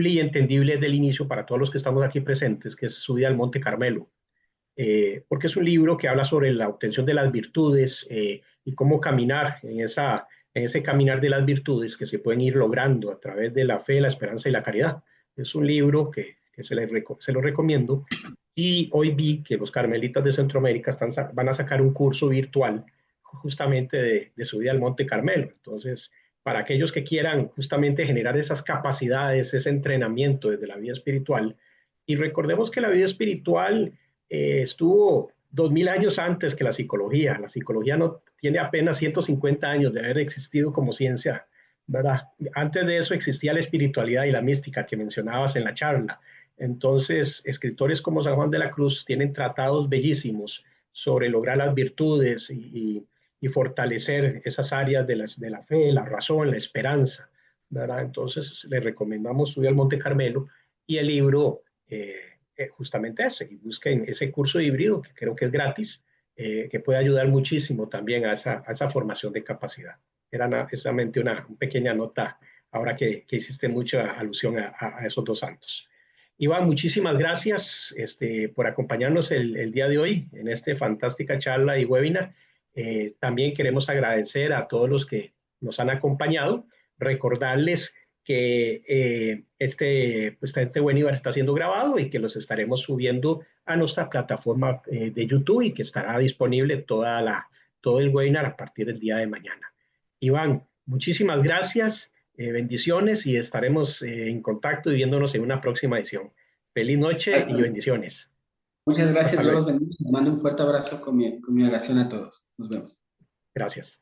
y entendible desde el inicio para todos los que estamos aquí presentes, que es Subida al Monte Carmelo, porque es un libro que habla sobre la obtención de las virtudes y cómo caminar en ese caminar de las virtudes que se pueden ir logrando a través de la fe, la esperanza y la caridad. Es un libro que se lo recomiendo. Y hoy vi que los carmelitas de Centroamérica van a sacar un curso virtual justamente de subida al Monte Carmelo. Entonces, para aquellos que quieran justamente generar esas capacidades, ese entrenamiento desde la vida espiritual, y recordemos que la vida espiritual estuvo 2000 años antes que la psicología. La psicología no tiene apenas 150 años de haber existido como ciencia, ¿verdad? Antes de eso existía la espiritualidad y la mística que mencionabas en la charla. Entonces, escritores como San Juan de la Cruz tienen tratados bellísimos sobre lograr las virtudes y fortalecer esas áreas de la fe, la razón, la esperanza, ¿verdad? Entonces, le recomendamos estudiar el Monte Carmelo y el libro justamente ese, y busquen ese curso híbrido que creo que es gratis, que puede ayudar muchísimo también a esa formación de capacidad. Era solamente una pequeña nota ahora que hiciste mucha alusión a esos dos santos. Iván, muchísimas gracias por acompañarnos el día de hoy en esta fantástica charla y webinar. También queremos agradecer a todos los que nos han acompañado, recordarles que este webinar está siendo grabado y que los estaremos subiendo a nuestra plataforma de YouTube y que estará disponible todo el webinar a partir del día de mañana. Iván, muchísimas gracias, bendiciones y estaremos en contacto y viéndonos en una próxima edición. Feliz noche y bendiciones. Muchas Hasta gracias, Dios luego. los bendiga. Les mando un fuerte abrazo con mi oración a todos. Nos vemos. Gracias.